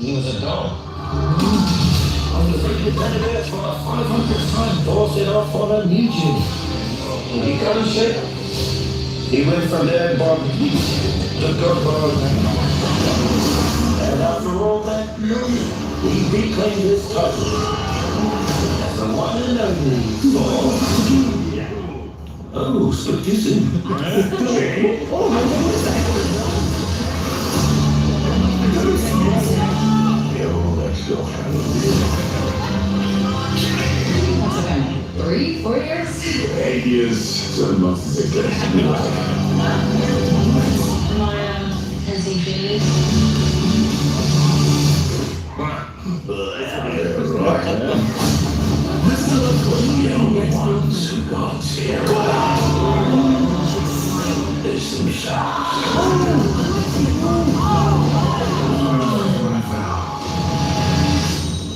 He was a dog. I was independent for the 500th time. Thor set off on a new journey. He got a ship. He went from there and bought the God. And after all that, he reclaimed his title as the one and only Thor. Oh, speak too soon. Oh my goodness. Let's go. What's it been? 3, 4 years? 8 years, 7 months to get Am I sensing feelings? The only ones who got here. There's some shots.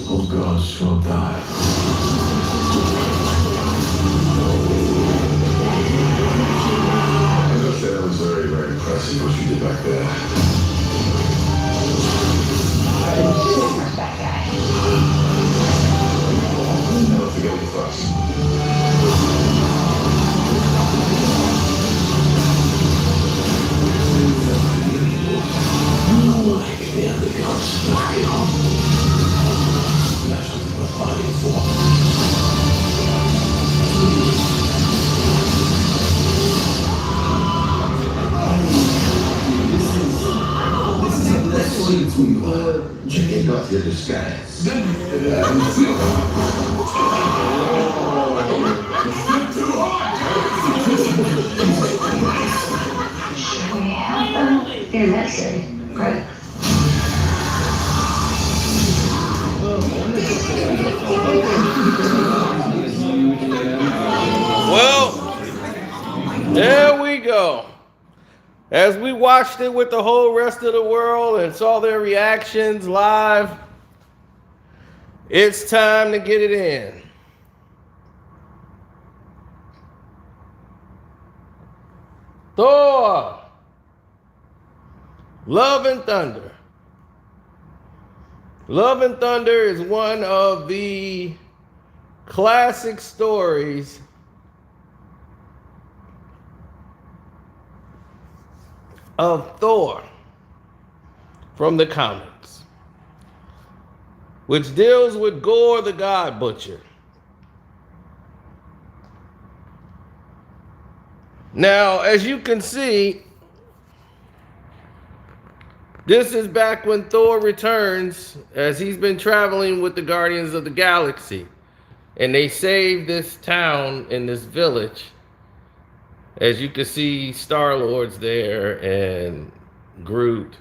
All gods will die. I must say that was very, very impressive what you did back there. That guy. Never forget the fuss. Like the other gods, knock it off. That's what we're fighting for. Let's see who you are. Check out your disguise. You're that silly, right? Well, there we go. As we watched it with the whole rest of the world and saw their reactions live, it's time to get it in. Thor, Love and Thunder. Love and Thunder is one of the classic stories of Thor from the comics, which deals with Gorr the God Butcher. Now, as you can see, this is back when Thor returns, as he's been traveling with the Guardians of the Galaxy, and they save this town and this village. As you can see, Star-Lord's there and Groot.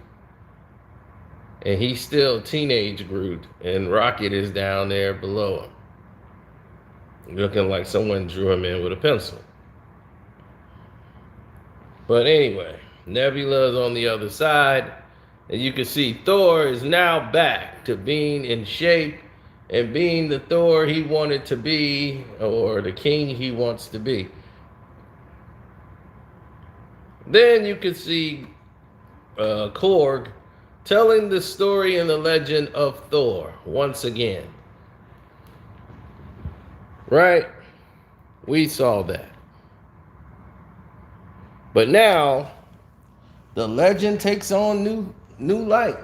And he's still teenage Groot. And Rocket is down there below him, looking like someone drew him in with a pencil. But anyway, Nebula's on the other side. And you can see Thor is now back to being in shape and being the Thor he wanted to be, or the king he wants to be. Then you can see Korg telling the story and the legend of Thor once again. Right? We saw that. But now, the legend takes on new light.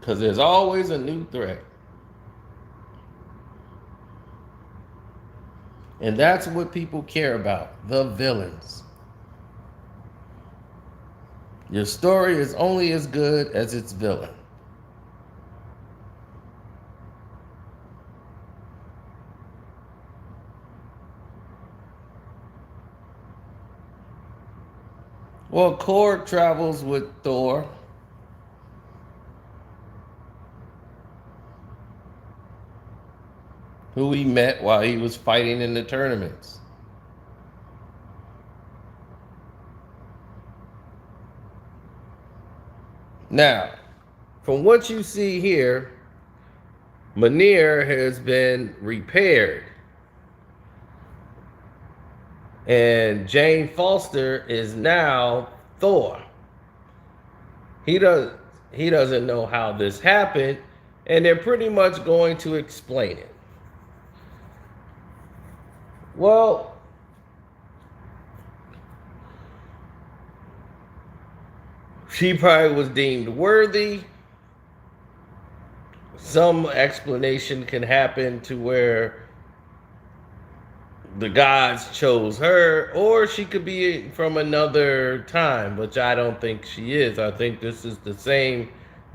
Because there's always a new threat. And that's what people care about, the villains. Your story is only as good as its villain. Well, Korg travels with Thor. Who he met while he was fighting in the tournaments. Now, from what you see here, Mjolnir has been repaired. And Jane Foster is now Thor. He does he doesn't know how this happened, and they're pretty much going to explain it. Well, she probably was deemed worthy. Some explanation can happen to where the gods chose her, or she could be from another time, which I don't think she is. I think this is the same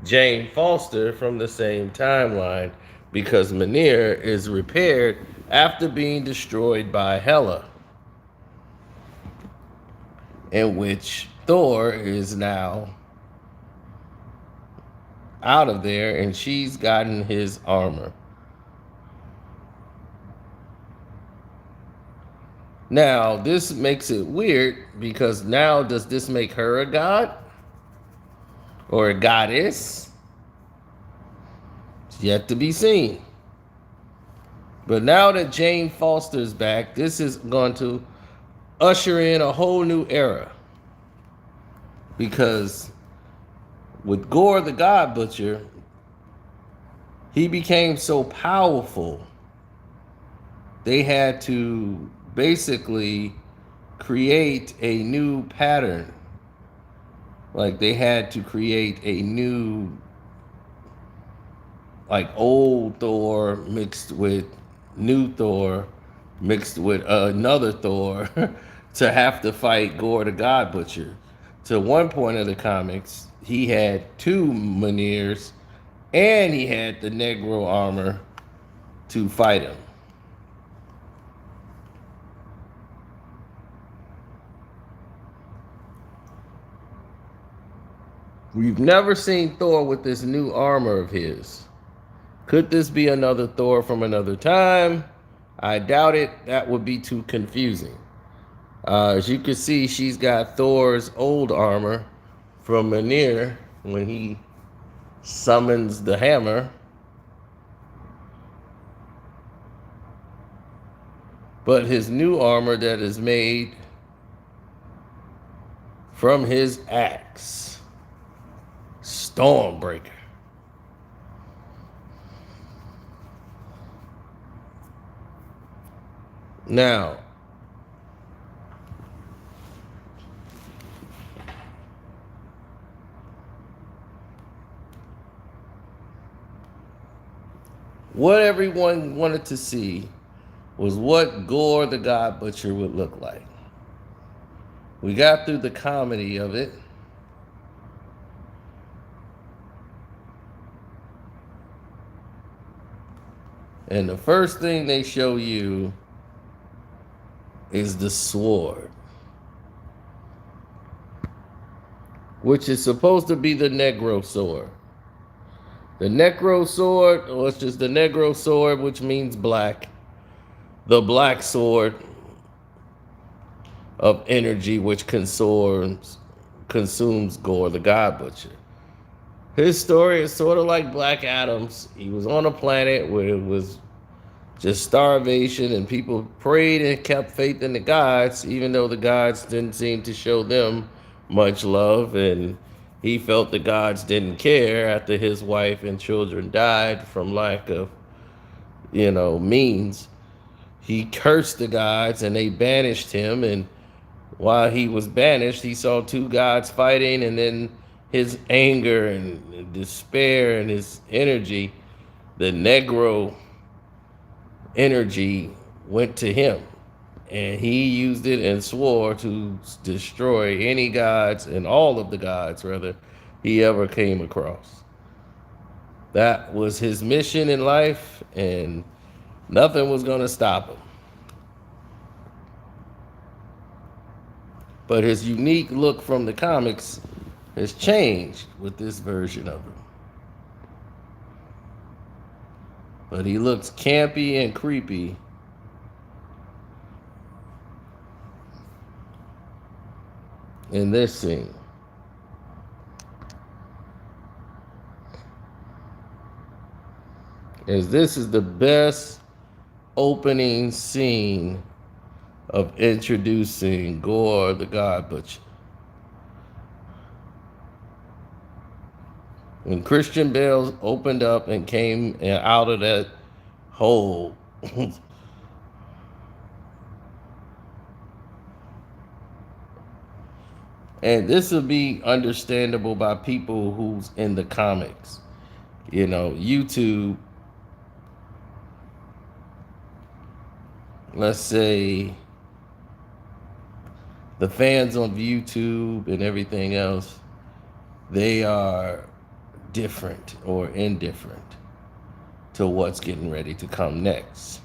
Jane Foster from the same timeline, because Mjolnir is repaired after being destroyed by Hela, in which Thor is now out of there, and she's gotten his armor. Now, this makes it weird, because now does this make her a god? Or a goddess? It's yet to be seen. But now that Jane Foster's back, this is going to usher in a whole new era. Because with Gorr the God Butcher, he became so powerful, they had to basically create a new pattern. Like, they had to create a new, like, old Thor mixed with new Thor mixed with another Thor to have to fight Gorr the God Butcher. To one point of the comics, he had two Mjolnirs and he had the Negro armor to fight him. We've never seen Thor with this new armor of his. Could this be another Thor from another time? I doubt it. That would be too confusing. As you can see, she's got Thor's old armor from Mjolnir when he summons the hammer. But his new armor that is made from his axe, Stormbreaker. Now, what everyone wanted to see was what Gorr the God Butcher would look like. We got through the comedy of it. And the first thing they show you is the sword, which is supposed to be the Negro sword. The Necro sword, or it's just the Negro sword, which means black. The black sword of energy, which consumes Gorr the God Butcher. His story is sort of like Black Adam's. He was on a planet where it was just starvation, and people prayed and kept faith in the gods, even though the gods didn't seem to show them much love, and he felt the gods didn't care after his wife and children died from lack of, means. He cursed the gods, and they banished him, and while he was banished, he saw two gods fighting, and then his anger and despair and his energy, the Negro energy, went to him, and he used it and swore to destroy any gods, and all of the gods rather, he ever came across. That was his mission in life, and nothing was going to stop him. But his unique look from the comics has changed with this version of him. But he looks campy and creepy in this scene. As this is the best opening scene of introducing Gorr the God Butcher. When Christian Bale opened up and came out of that hole, and this will be understandable by people who's in the comics. You know, YouTube, let's say the fans on YouTube and everything else, they are different or indifferent to what's getting ready to come next.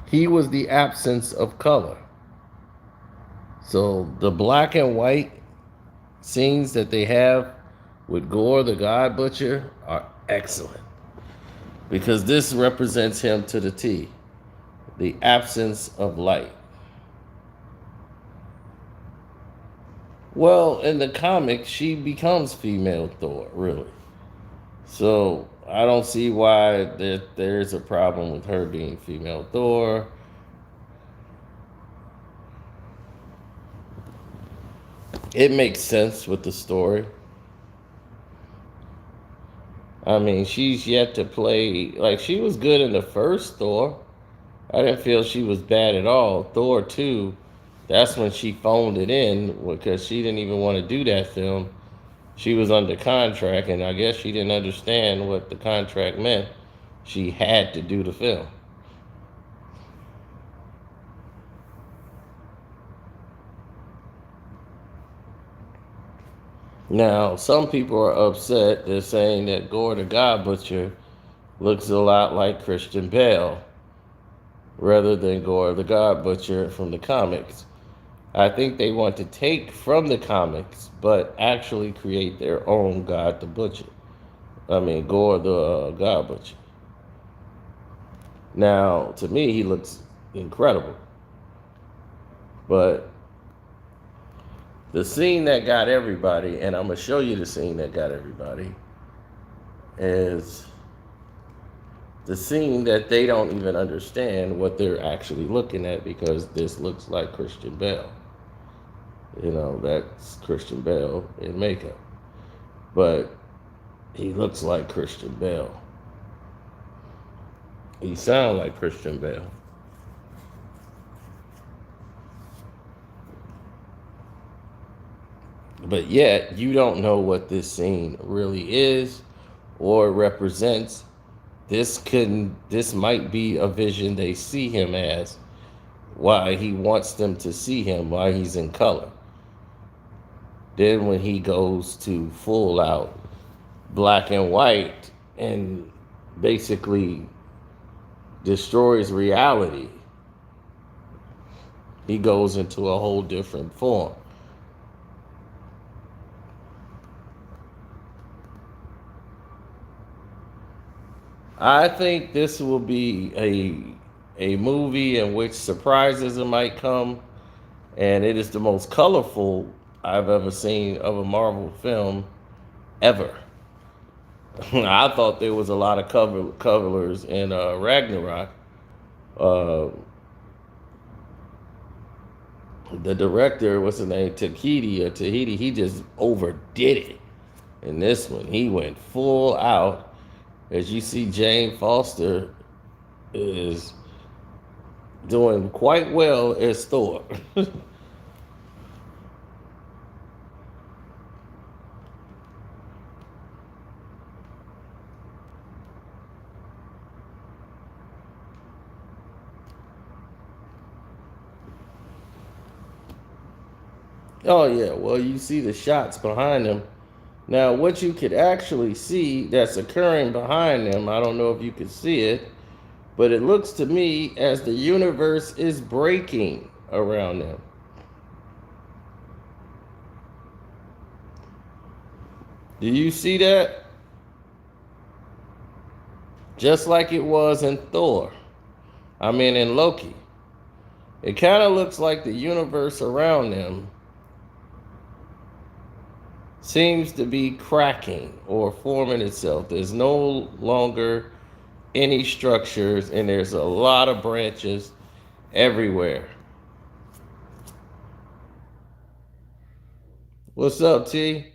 He was the absence of color. So the black and white scenes that they have with Gorr the God Butcher are excellent, because this represents him to the T, the absence of light. Well, in the comic, she becomes female Thor, really. So I don't see why there's a problem with her being female Thor. It makes sense with the story. I mean, she's yet to play, like, she was good in the first Thor. I didn't feel she was bad at all. Thor 2, that's when she phoned it in, because she didn't even want to do that film. She was under contract, and I guess she didn't understand what the contract meant. She had to do the film. Now, some people are upset. They're saying that Gorr the God Butcher looks a lot like Christian Bale rather than Gorr the God Butcher from the comics. I think they want to take from the comics, but actually create their own God the Butcher. Gorr the God Butcher. Now, to me, he looks incredible. But the scene that got everybody, and I'm going to show you the scene that got everybody, is the scene that they don't even understand what they're actually looking at, because this looks like Christian Bale. You know, that's Christian Bale in makeup. But he looks like Christian Bale. He sounds like Christian Bale. But yet, you don't know what this scene really is or represents. This might be a vision they see him as, why he wants them to see him, why he's in color. Then when he goes to full out black and white and basically destroys reality, he goes into a whole different form. I think this will be a movie in which surprises might come, and it is the most colorful I've ever seen of a Marvel film ever. I thought there was a lot of colors in Ragnarok. The director, what's his name, Tahiti, he just overdid it. In this one, he went full out. As you see, Jane Foster is doing quite well as Thor. Oh yeah, well, you see the shots behind him. Now, what you could actually see that's occurring behind them, I don't know if you could see it, but it looks to me as the universe is breaking around them. Do you see that? Just like it was in Thor. In Loki. It kind of looks like the universe around them seems to be cracking or forming itself. There's no longer any structures, and there's a lot of branches everywhere. What's up, T?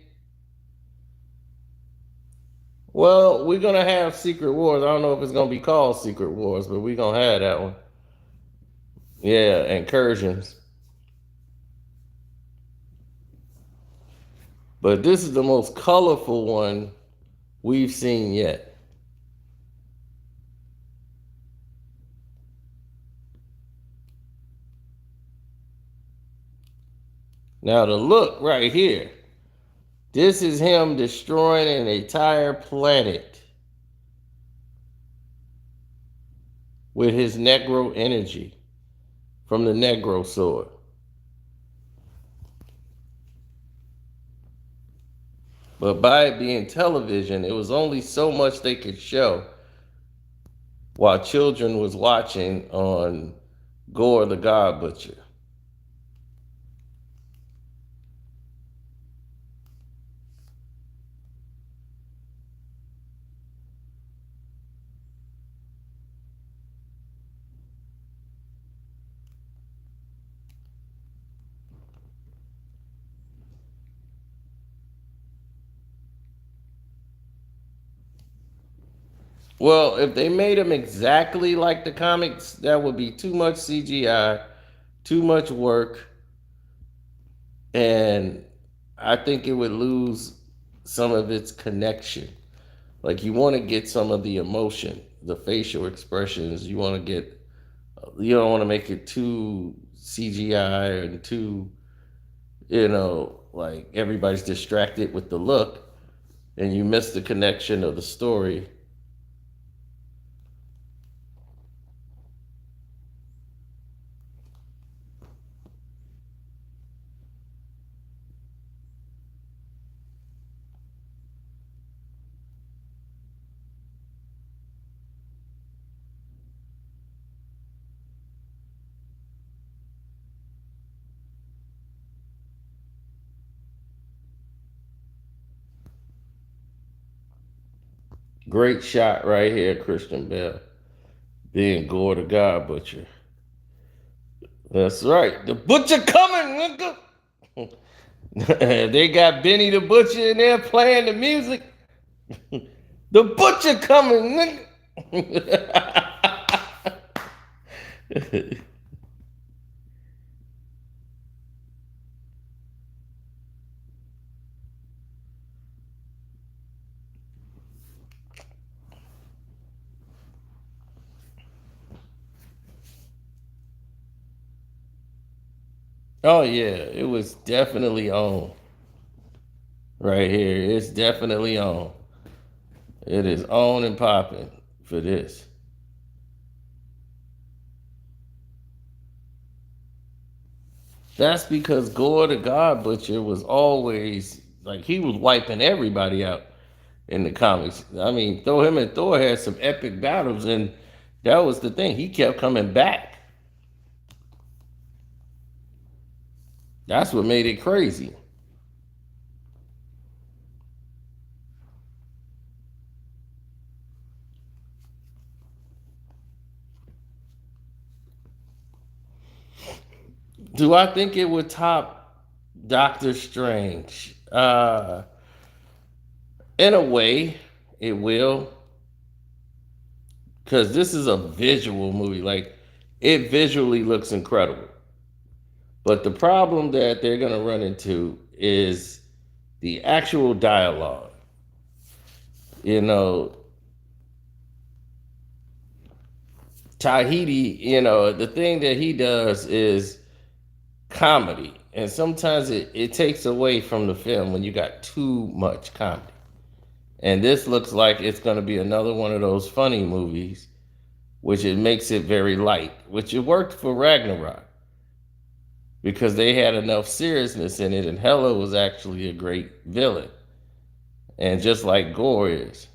Well, we're gonna have Secret Wars. I don't know if it's gonna be called Secret Wars, but we're gonna have that one. Yeah, incursions. But this is the most colorful one we've seen yet. Now the look right here. This is him destroying an entire planet with his Negro energy from the Negro sword. But by it being television, it was only so much they could show while children was watching on Gorr the God Butcher. Well, if they made him exactly like the comics, that would be too much CGI, too much work, and I think it would lose some of its connection. Like you want to get some of the emotion, the facial expressions. You want to get, you don't want to make it too CGI and too, like everybody's distracted with the look, and you miss the connection of the story. Great shot right here, Christian Bale, being Gorr the God Butcher. That's right. The butcher coming, nigga. They got Benny the Butcher in there playing the music. The butcher coming, nigga. Oh yeah, it was definitely on. Right here. It's definitely on. It is on and popping for this. That's because Gorr the God Butcher was always like he was wiping everybody out in the comics. I mean, him and Thor had some epic battles, and that was the thing. He kept coming back. That's what made it crazy. Do I think it would top Doctor Strange? In a way, it will. Because this is a visual movie. Like, it visually looks incredible. But the problem that they're going to run into is the actual dialogue. Tahiti, the thing that he does is comedy. And sometimes it takes away from the film when you got too much comedy. And this looks like it's going to be another one of those funny movies, which it makes it very light, which it worked for Ragnarok because they had enough seriousness in it, and Hela was actually a great villain. And just like Gorr is.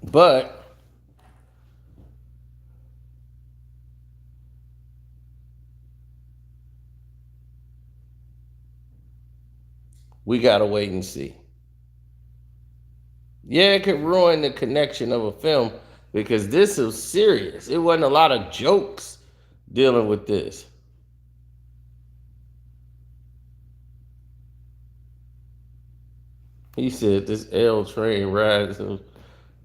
But We gotta wait and see. Yeah, it could ruin the connection of a film because this is serious. It wasn't a lot of jokes dealing with this. He said this L train rides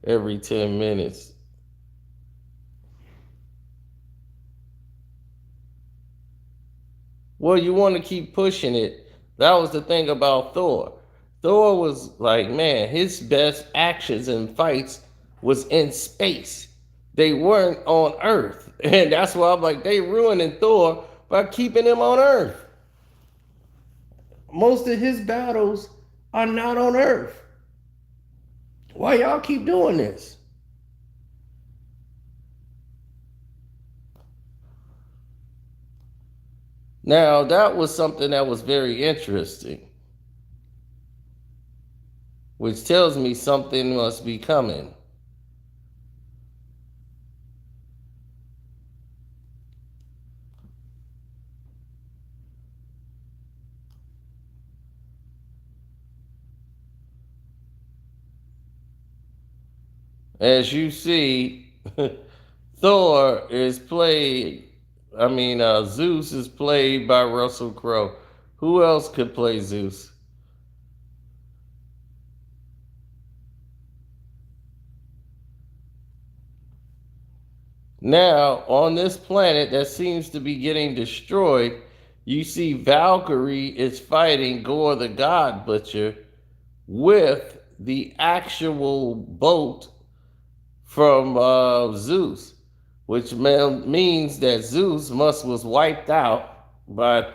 every 10 minutes. Well, you want to keep pushing it. That was the thing about Thor. Thor was like, man, his best actions and fights was in space. They weren't on Earth. And that's why I'm like, they ruining Thor by keeping him on Earth. Most of his battles are not on Earth. Why y'all keep doing this? Now, that was something that was very interesting, which tells me something must be coming. As you see, Thor is played, Zeus is played by Russell Crowe. Who else could play Zeus? Now, on this planet that seems to be getting destroyed, you see Valkyrie is fighting Gorr the God Butcher with the actual boat from Zeus, which means that Zeus was wiped out by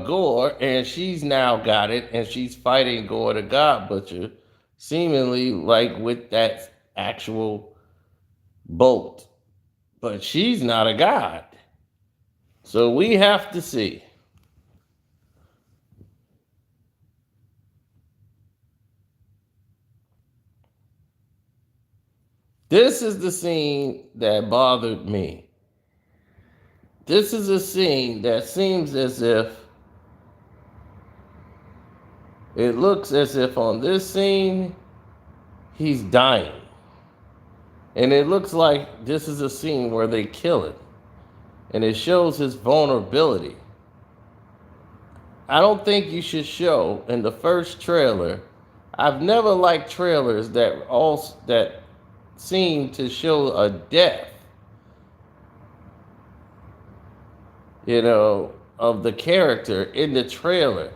Gorr, and she's now got it, and she's fighting Gorr the God Butcher, seemingly like with that actual boat, but she's not a god, so we have to see. This is the scene that bothered me. This is a scene that seems as if it looks as if on this scene he's dying. And it looks like this is a scene where they kill it. And it shows his vulnerability. I don't think you should show in the first trailer. I've never liked trailers that seem to show a death, of the character in the trailer.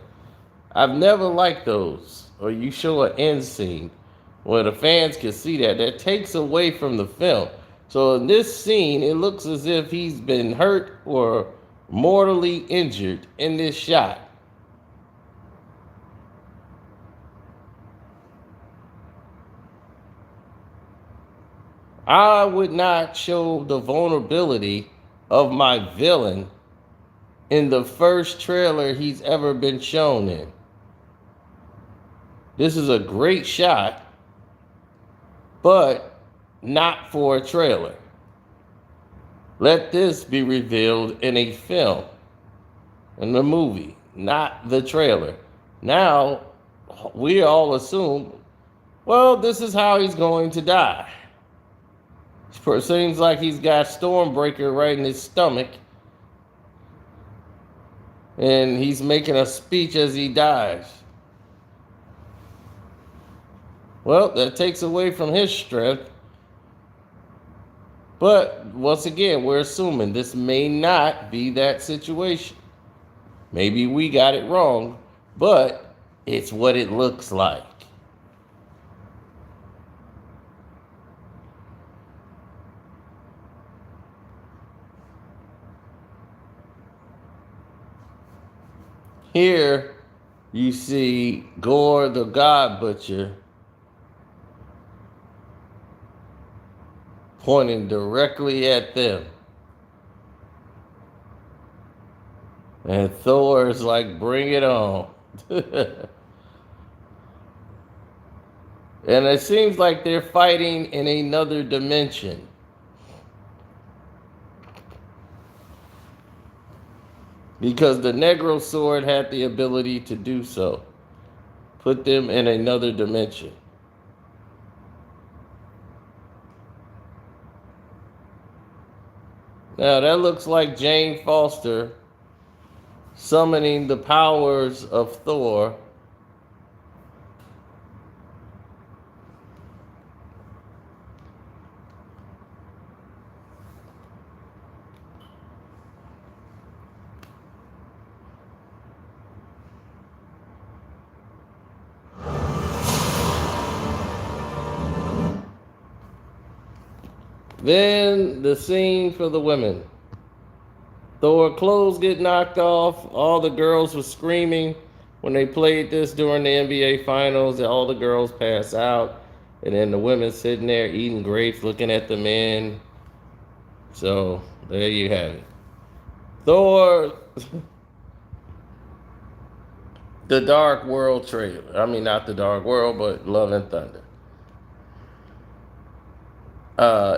I've never liked those. Or you show an end scene where the fans can see that takes away from the film. So in this scene, it looks as if he's been hurt or mortally injured in this shot. I would not show the vulnerability of my villain in the first trailer he's ever been shown in. This is a great shot, but not for a trailer. Let this be revealed in a film, in the movie, not the trailer. Now, we all assume, well, this is how he's going to die. It seems like he's got Stormbreaker right in his stomach, and he's making a speech as he dies. Well, that takes away from his strength. But once again, we're assuming this may not be that situation. Maybe we got it wrong, but it's what it looks like. Here you see Gorr the God Butcher pointing directly at them. And Thor is like, bring it on. And it seems like they're fighting in another dimension. because the Negro sword had the ability to do so. Put them in another dimension. Now that looks like Jane Foster summoning the powers of Thor. Then the scene for the women. Thor clothes get knocked off. All the girls were screaming when they played this during the NBA Finals. All the girls pass out. And then the women sitting there eating grapes, looking at the men. So there you have it. Thor, the Dark World trailer. I mean, not the Dark World, but Love and Thunder.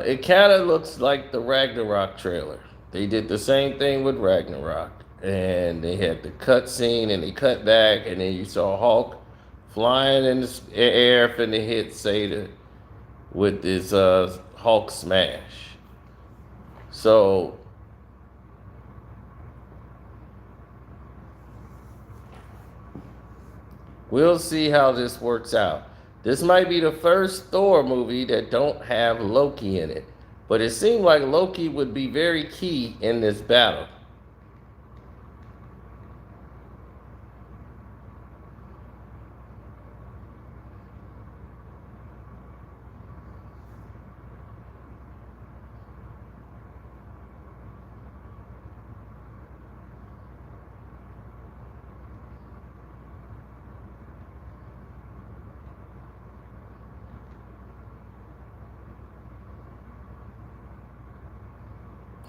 It kind of looks like the Ragnarok trailer. They did the same thing with Ragnarok. And they had the cut scene and they cut back. And then you saw Hulk flying in the air finna hit Satan with this Hulk smash. So we'll see how this works out. This might be the first Thor movie that don't have Loki in it. But it seemed like Loki would be very key in this battle.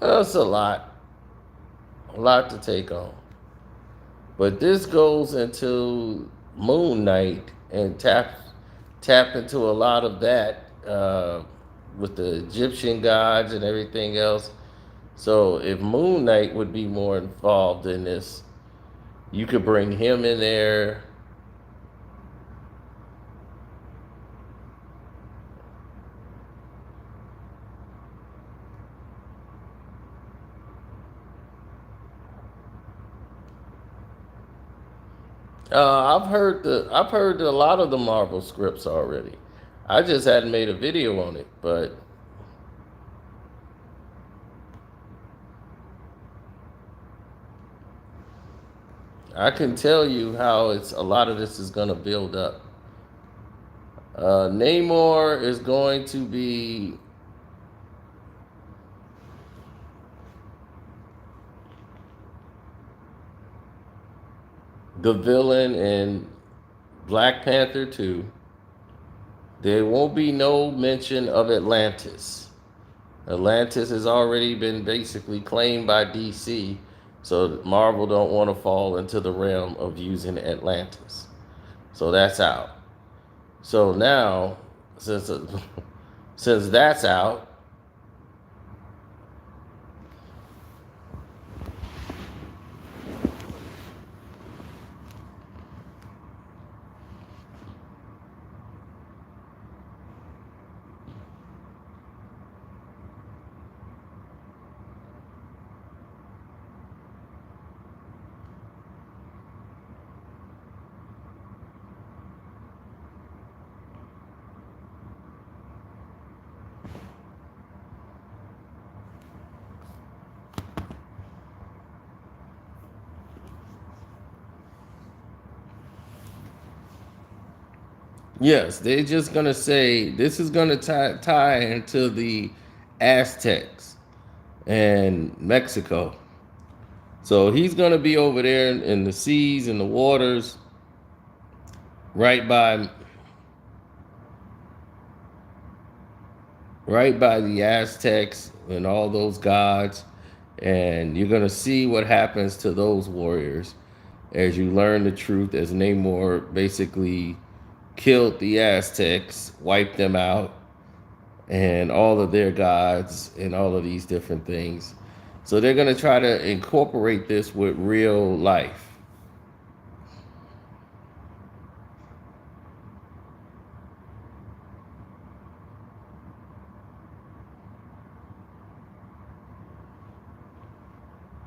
That's a lot to take on. But this goes into Moon Knight and tap into a lot of that with the Egyptian gods and everything else. So if Moon Knight would be more involved in this, you could bring him in there. I've heard a lot of the Marvel scripts already. I just hadn't made a video on it, but I can tell you how a lot of this is going to build up. Namor is going to be the villain in Black Panther 2. There won't be no mention of Atlantis. Atlantis has already been basically claimed by DC, so Marvel don't want to fall into the realm of using Atlantis. So that's out. So now, since that's out, yes, they're just going to say this is going to tie into the Aztecs and Mexico. So he's going to be over there in the seas and the waters right by the Aztecs and all those gods. And you're going to see what happens to those warriors as you learn the truth, as Namor basically killed the Aztecs, wiped them out, and all of their gods and all of these different things. So they're going to try to incorporate this with real life.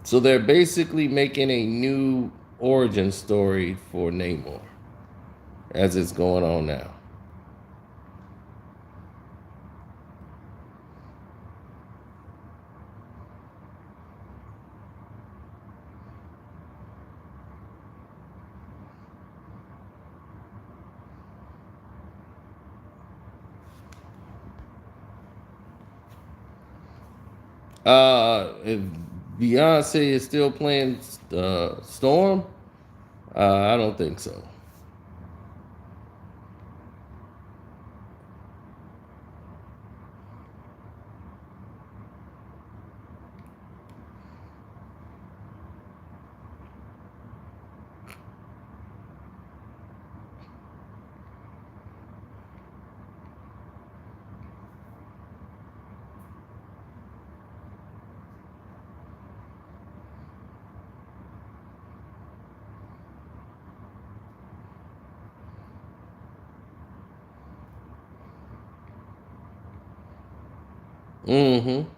So they're basically making a new origin story for Namor as it's going on now. If Beyonce is still playing Storm, I don't think so. Mm-hmm.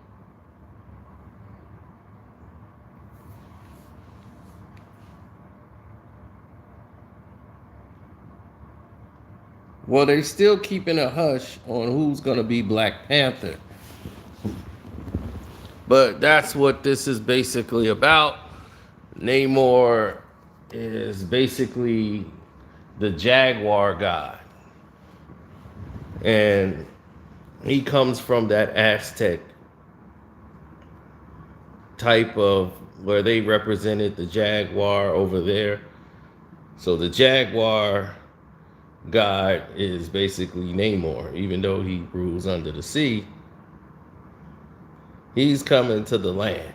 Well, they're still keeping a hush on who's going to be Black Panther. But that's what this is basically about. Namor is basically the Jaguar god. And he comes from that Aztec type of where they represented the Jaguar over there. So the Jaguar god is basically Namor, even though he rules under the sea. He's coming to the land.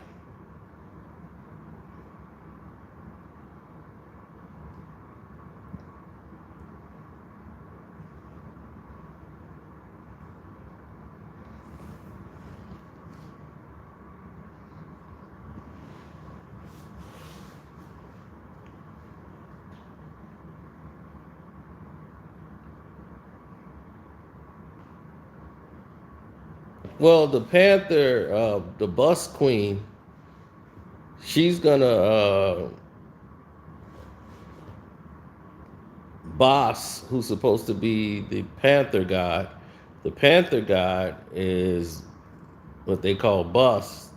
Well, the Panther, the bus queen, she's gonna boss who's supposed to be the Panther god. The Panther god is what they call Bus,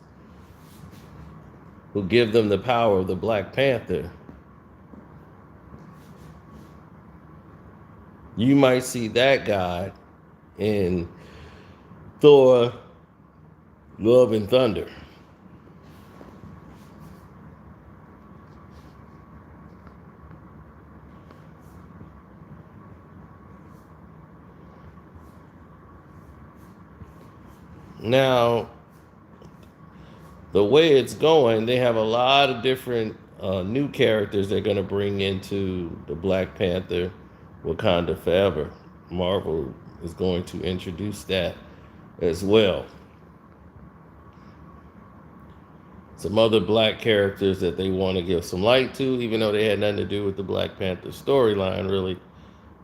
who give them the power of the Black Panther. You might see that god in Thor, Love and Thunder. Now, the way it's going, they have a lot of different new characters they're going to bring into the Black Panther Wakanda Forever. Marvel is going to introduce that as well. Some other black characters that they want to give some light to, even though they had nothing to do with the Black Panther storyline, really.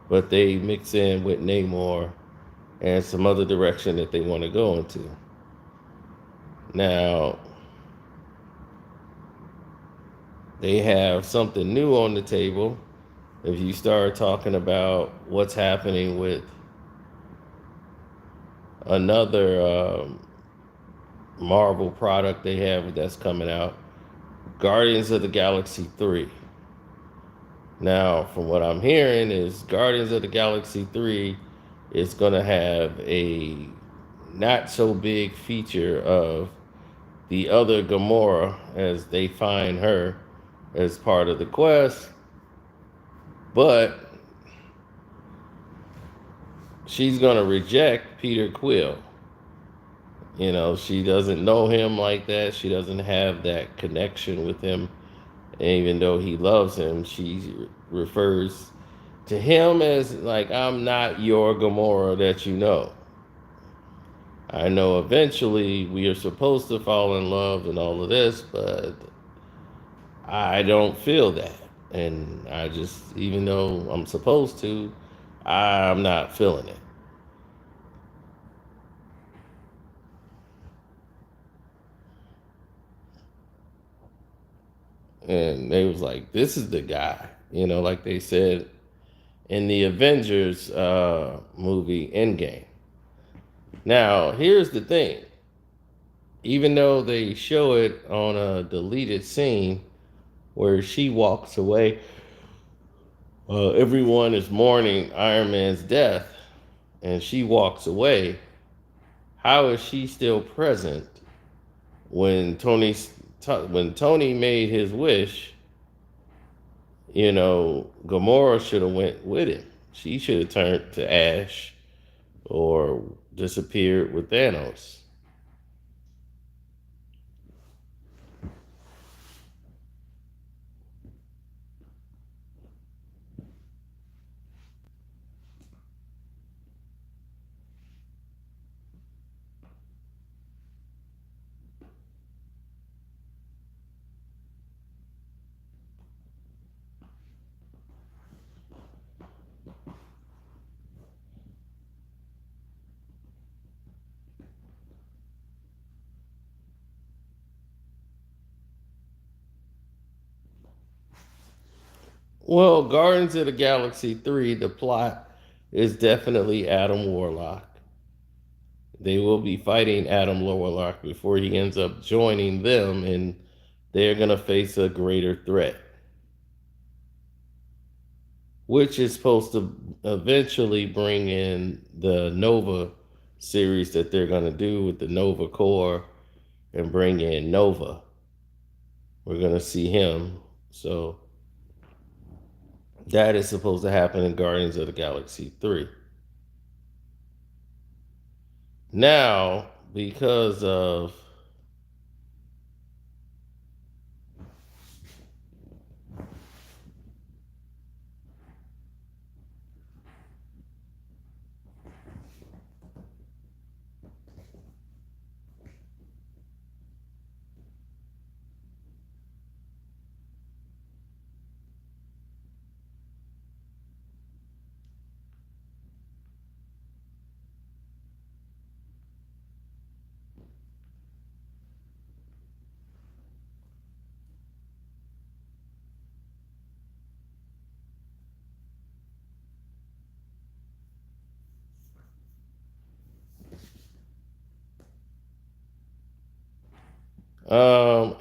But they mix in with Namor and some other direction that they want to go into. Now, they have something new on the table. If you start talking about what's happening with another Marvel product they have that's coming out, Guardians of the Galaxy 3. Now, from what I'm hearing is Guardians of the Galaxy 3 is going to have a not so big feature of the other Gamora as they find her as part of the quest, but she's going to reject Peter Quill. You know, she doesn't know him like that. She doesn't have that connection with him. And even though he loves him, she refers to him as like, I'm not your Gamora that you know. I know eventually we are supposed to fall in love and all of this, but I don't feel that. And I just, even though I'm supposed to, I'm not feeling it. And they was like, this is the guy, like they said in the Avengers movie Endgame. Now, here's the thing. Even though they show it on a deleted scene where she walks away, everyone is mourning Iron Man's death, and she walks away. How is she still present when Tony made his wish? Gamora should have went with him. She should have turned to ash or disappeared with Thanos. Well, Guardians of the Galaxy 3, the plot is definitely Adam Warlock. They will be fighting Adam Warlock before he ends up joining them, and they're going to face a greater threat, which is supposed to eventually bring in the Nova series that they're going to do with the Nova Corps and bring in Nova. We're going to see him. So that is supposed to happen in Guardians of the Galaxy 3. Now, because of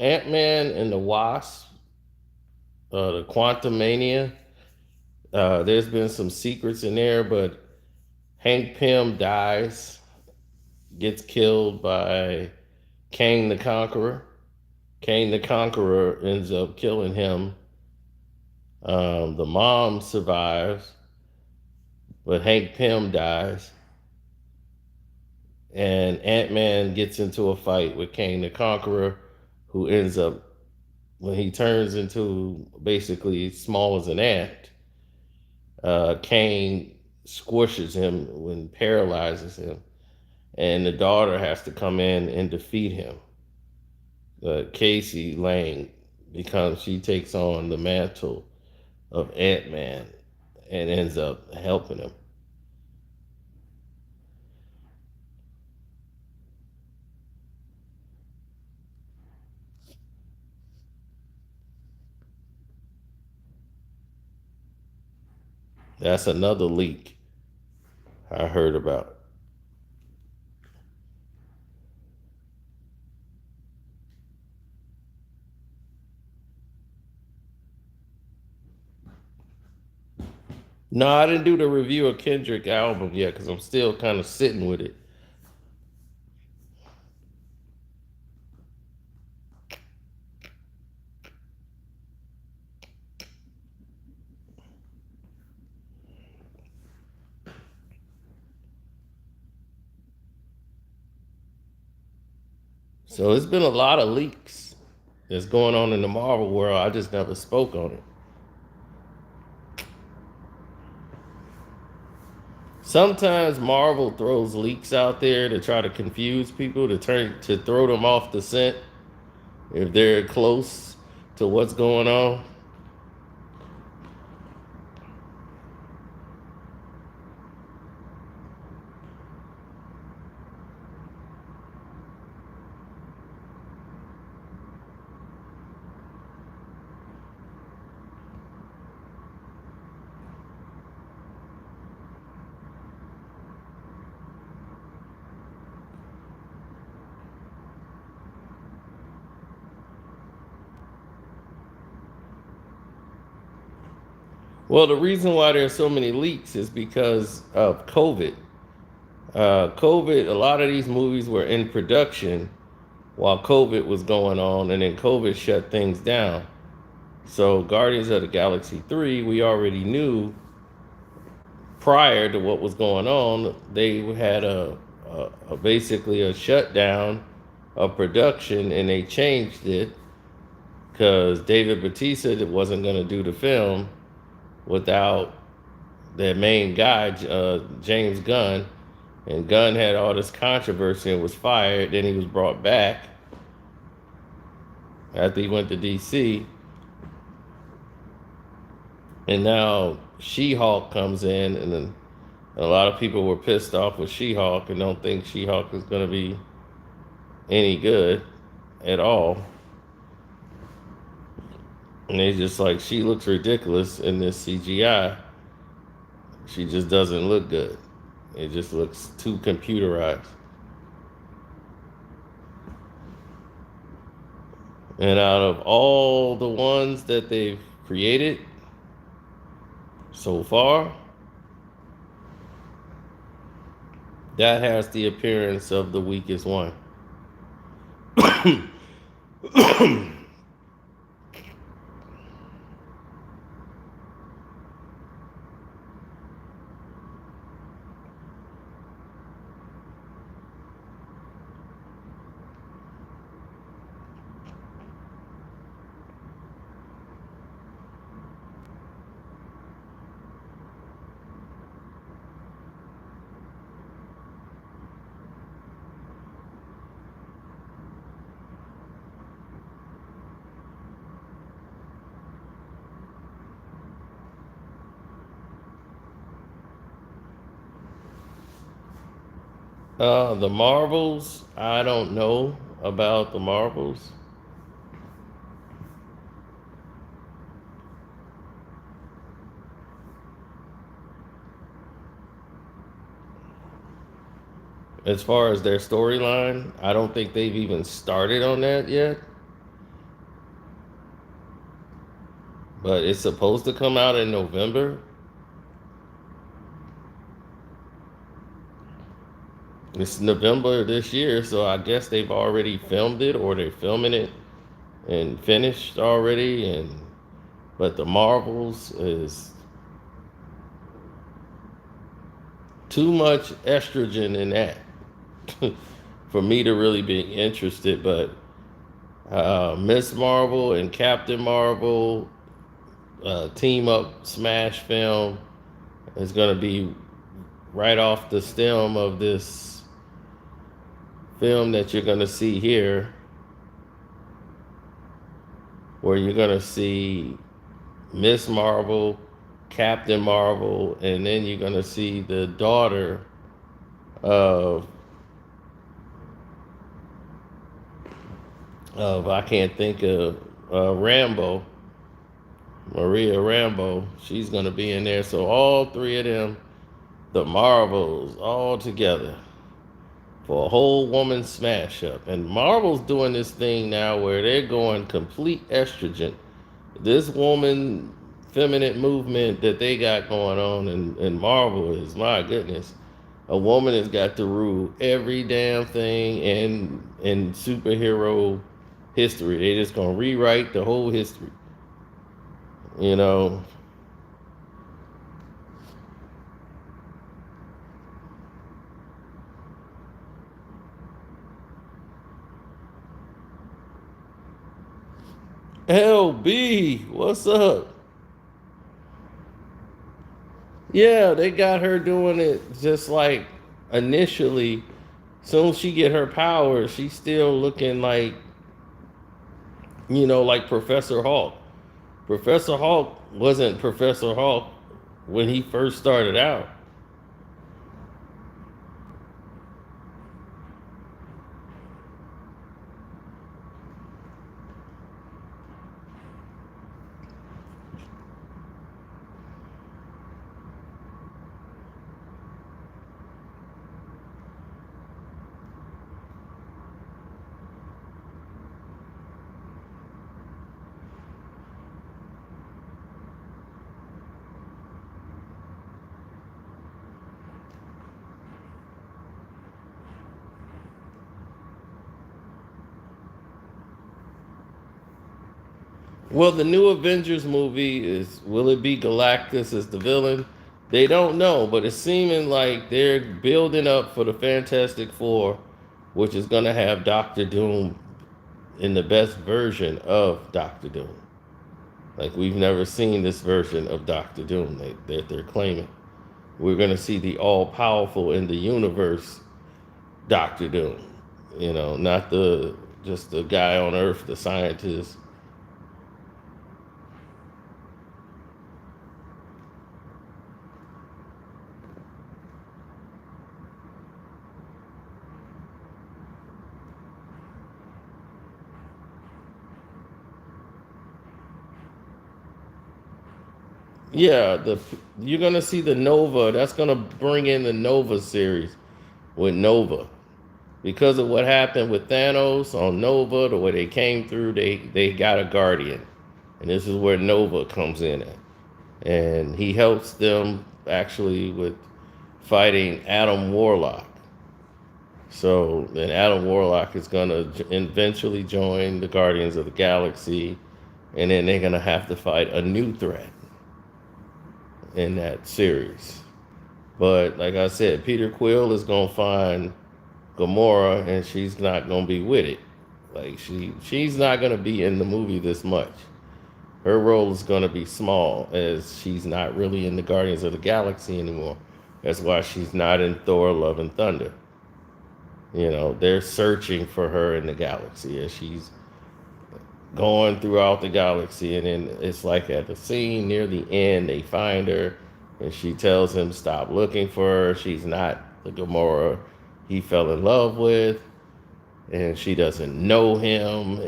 Ant-Man and the Wasp, the Quantum Mania, there's been some secrets in there, but Hank Pym dies, gets killed by Kang the Conqueror. Kang the Conqueror ends up killing him. The mom survives, but Hank Pym dies. And Ant-Man gets into a fight with Kang the Conqueror, who ends up, when he turns into basically small as an ant, Kang squishes him and paralyzes him. And the daughter has to come in and defeat him. Casey Lang she takes on the mantle of Ant-Man and ends up helping him. That's another leak I heard about. No, I didn't do the review of Kendrick album yet because I'm still kind of sitting with it. So it's been a lot of leaks that's going on in the Marvel world. I just never spoke on it. Sometimes Marvel throws leaks out there to try to confuse people, to throw them off the scent if they're close to what's going on. Well, the reason why there's so many leaks is because of COVID. COVID, a lot of these movies were in production while COVID was going on, and then COVID shut things down. So, Guardians of the Galaxy 3, we already knew prior to what was going on, they had basically a shutdown of production, and they changed it because David Bautista wasn't going to do the film without their main guy, James Gunn. And Gunn had all this controversy and was fired. Then he was brought back after he went to DC. And now She-Hulk comes in, and then a lot of people were pissed off with She-Hulk and don't think She-Hulk is going to be any good at all. And they just like, she looks ridiculous in this CGI. She just doesn't look good. It just looks too computerized. And out of all the ones that they've created so far, that has the appearance of the weakest one. The Marvels, I don't know about the Marvels. As far as their storyline, I don't think they've even started on that yet. But it's supposed to come out in November. It's November this year, so I guess they've already filmed it, or they're filming it and finished already. But the Marvels is too much estrogen in that for me to really be interested. But Miss Marvel and Captain Marvel team up smash film is going to be right off the stem of this film that you're going to see here, where you're going to see Miss Marvel, Captain Marvel, and then you're going to see the daughter of I can't think of Rambo, Maria Rambo. She's going to be in there. So all three of them, the Marvels, all together for a whole woman smash up. And Marvel's doing this thing now where they're going complete estrogen. This woman feminine movement that they got going on in Marvel is, my goodness, a woman has got to rule every damn thing in superhero history. They just gonna rewrite the whole history, you know. LB, what's up? Yeah, they got her doing it just like initially. Soon as she get her powers, she's still looking like, like Professor Hulk. Professor Hulk wasn't Professor Hulk when he first started out. Well, the new Avengers movie is, will it be Galactus as the villain? They don't know, but it's seeming like they're building up for the Fantastic Four, which is going to have Doctor Doom in the best version of Doctor Doom. Like, we've never seen this version of Doctor Doom that they're claiming. We're going to see the all powerful in the universe Doctor Doom. Not the just the guy on Earth, the scientist. Yeah, you're gonna see the Nova. That's gonna bring in the Nova series with Nova because of what happened with Thanos on Nova. The way they came through, they got a Guardian, and this is where Nova comes in at, and he helps them actually with fighting Adam Warlock. So then Adam Warlock is gonna eventually join the Guardians of the Galaxy, and then they're gonna have to fight a new threat in that series. But like I said, Peter Quill is gonna find Gamora, and she's not gonna be with it. Like she's not gonna be in the movie this much. Her role is gonna be small, as she's not really in the Guardians of the Galaxy anymore. That's why she's not in Thor: Love and Thunder. They're searching for her in the galaxy as she's going throughout the galaxy, and then it's like at the scene near the end they find her, and she tells him stop looking for her. She's not the Gamora he fell in love with, and she doesn't know him,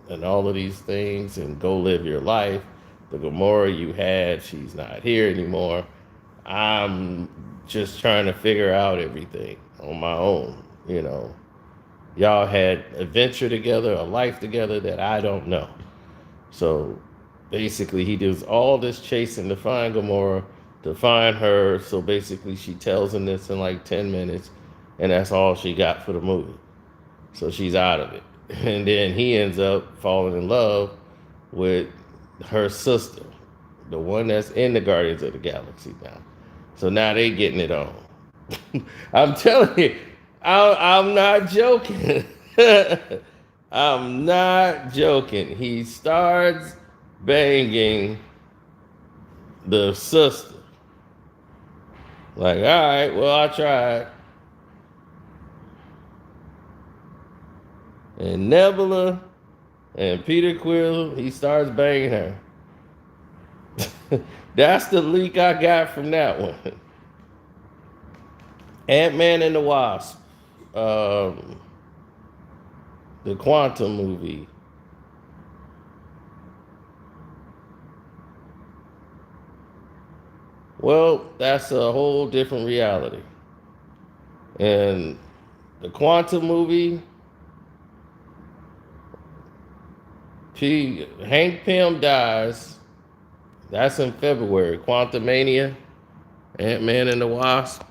and all of these things, and go live your life. The Gamora you had, she's not here anymore. I'm just trying to figure out everything on my own. Y'all had adventure together, a life together that I don't know. So basically, he does all this chasing to find Gamora, to find her. So basically, she tells him this in like 10 minutes, and that's all she got for the movie. So she's out of it. And then he ends up falling in love with her sister, the one that's in the Guardians of the Galaxy now. So now they getting it on. I'm telling you, I'm not joking. I'm not joking. He starts banging the sister. Like, all right, well, I tried. And Nebula and Peter Quill, he starts banging her. That's the leak I got from that one. Ant-Man and the Wasp. The Quantum movie. Well, that's a whole different reality. And the Quantum movie, Hank Pym dies. That's in February. Quantumania, Ant-Man and the Wasp.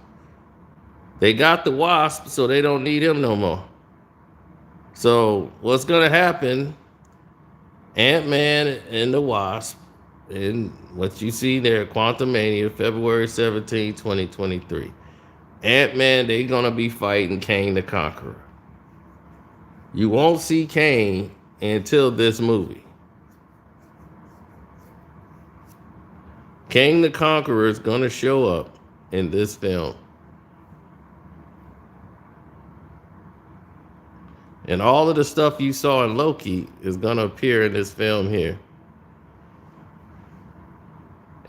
They got the Wasp, so they don't need him no more. So what's going to happen, Ant-Man and the Wasp, and what you see there, Quantumania, February 17, 2023. Ant-Man, they going to be fighting Kang the Conqueror. You won't see Kang until this movie. King the Conqueror is going to show up in this film. And all of the stuff you saw in Loki is going to appear in this film here.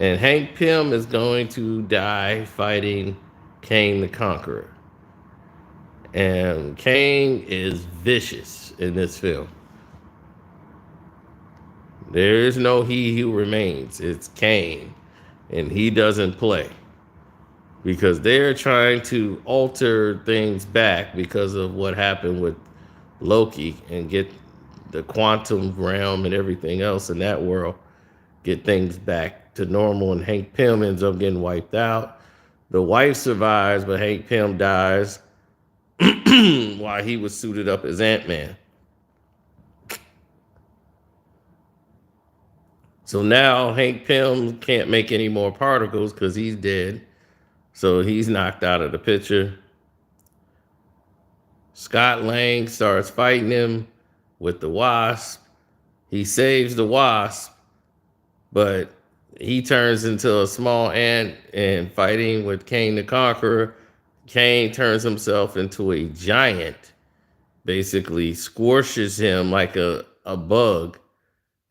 And Hank Pym is going to die fighting King the Conqueror. And Kang is vicious in this film. There is no he who remains. It's Kang. And he doesn't play. Because they're trying to alter things back because of what happened with Loki and get the quantum realm and everything else in that world, get things back to normal. And Hank Pym ends up getting wiped out. The wife survives, but Hank Pym dies while he was suited up as Ant-Man. So now Hank Pym can't make any more particles because he's dead. So he's knocked out of the picture. Scott Lang starts fighting him with the Wasp. He saves the Wasp, but he turns into a small ant, and fighting with Kang the Conqueror, Kang turns himself into a giant, basically squishes him like a bug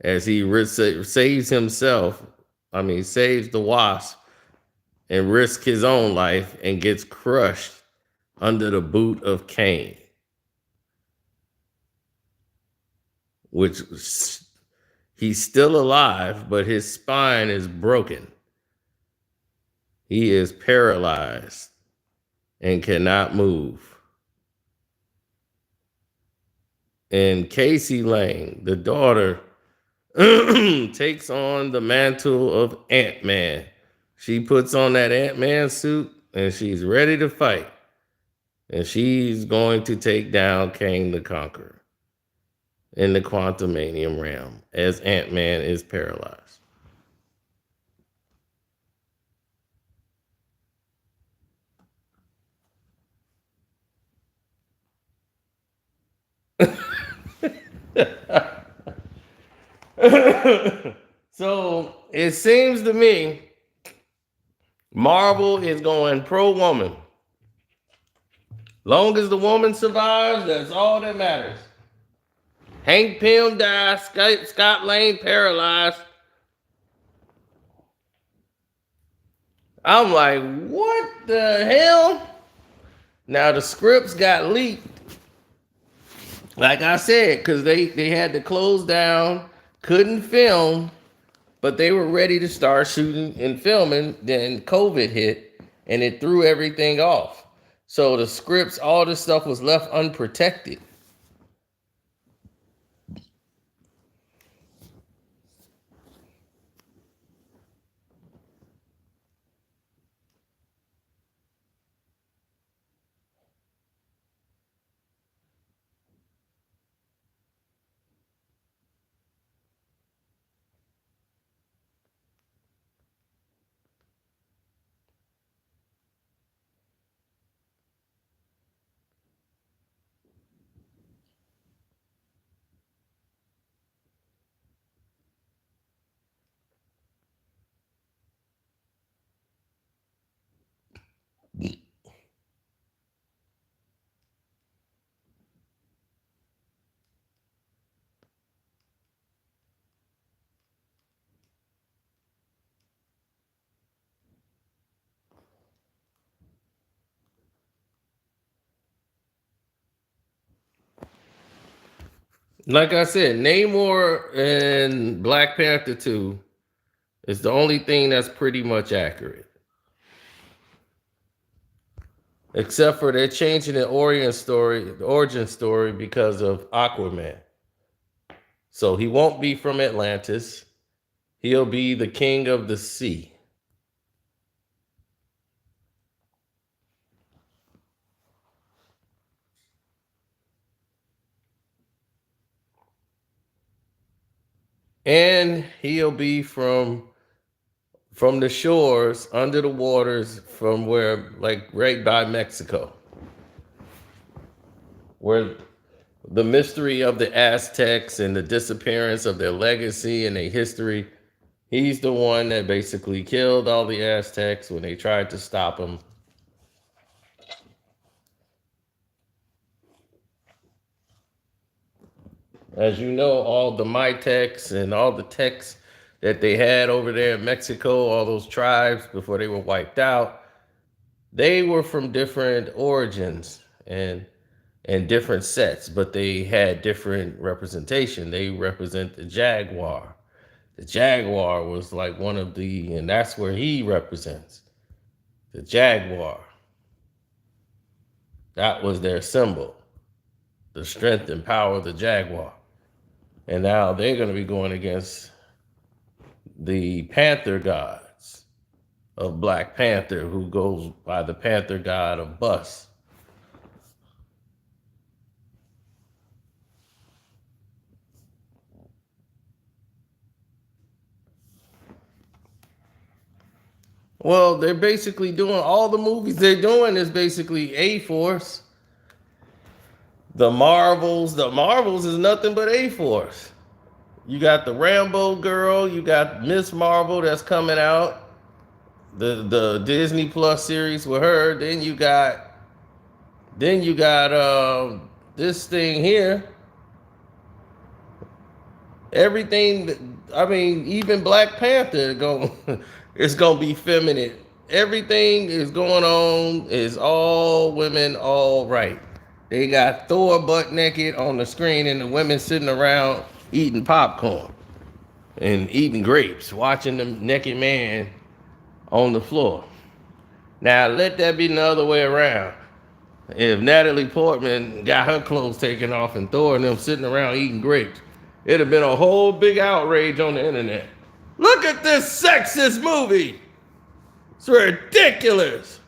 as he saves himself. Saves the Wasp and risks his own life and gets crushed under the boot of Kang, which he's still alive, but his spine is broken. He is paralyzed and cannot move. And Casey Lang, the daughter, takes on the mantle of Ant-Man. She puts on that Ant-Man suit and she's ready to fight. And she's going to take down Kang the Conqueror in the Quantumanium realm as Ant-Man is paralyzed. So it seems to me Marvel is going pro-woman. Long as the woman survives, that's all that matters. Hank Pym dies, Scott Lang paralyzed. I'm like, what the hell? Now the scripts got leaked. Like I said, because they had to close down, couldn't film, but they were ready to start shooting and filming. Then COVID hit and it threw everything off. So the scripts, all this stuff was left unprotected. Like I said, Namor and Black Panther 2 is the only thing that's pretty much accurate. Except for they're changing the origin story because of Aquaman. So he won't be from Atlantis. He'll be the king of the sea. And he'll be from the shores, under the waters, from where, like right by Mexico, where the mystery of the Aztecs and the disappearance of their legacy and their history He's the one that basically killed all the Aztecs when they tried to stop him. As you know, all the Mitex and all the techs that they had over there in Mexico, all those tribes before they were wiped out, they were from different origins and different sets, but they had different representation. They represent the jaguar. The jaguar was like one of the, and that's where he represents the jaguar. That was their symbol, the strength and power of the jaguar. And now they're going to be going against the Panther gods of Black Panther, who goes by the Panther god of Bus. Well, they're basically doing all the movies they're doing is basically A-Force. The Marvels is nothing but A-Force. You got the Rambo girl, you got Miss Marvel that's coming out, the Disney Plus series with her. Then you got this thing here. Everything, I mean, even Black Panther it's gonna be feminine. Everything is going on is all women, all right. They got Thor butt naked on the screen and the women sitting around eating popcorn and eating grapes, watching the naked man on the floor. Now let that be the other way around. If Natalie Portman got her clothes taken off and Thor and them sitting around eating grapes, it'd have been a whole big outrage on the internet. Look at this sexist movie. It's ridiculous.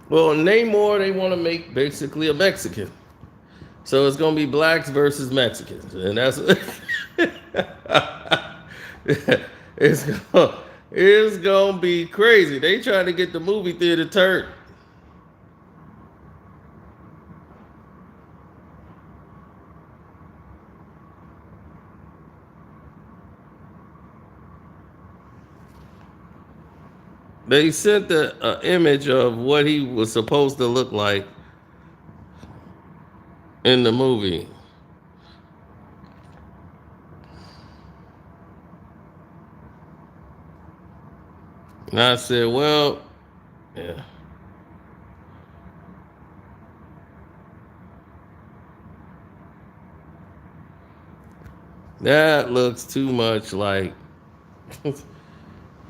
Well, Namor, they want to make basically a Mexican. So it's going to be blacks versus Mexicans. And that's it's going it's going to be crazy. They trying to get the movie theater turned. They sent the image of what he was supposed to look like in the movie. And I said, well, yeah. That looks too much like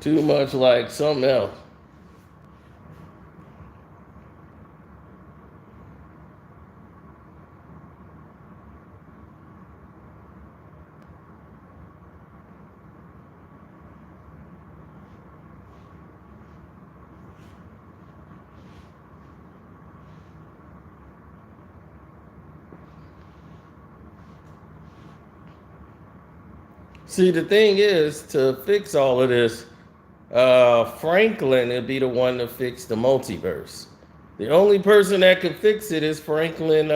too much like something else. See, the thing is, to fix all of this, Franklin would be the one to fix the multiverse. The only person that could fix it is Franklin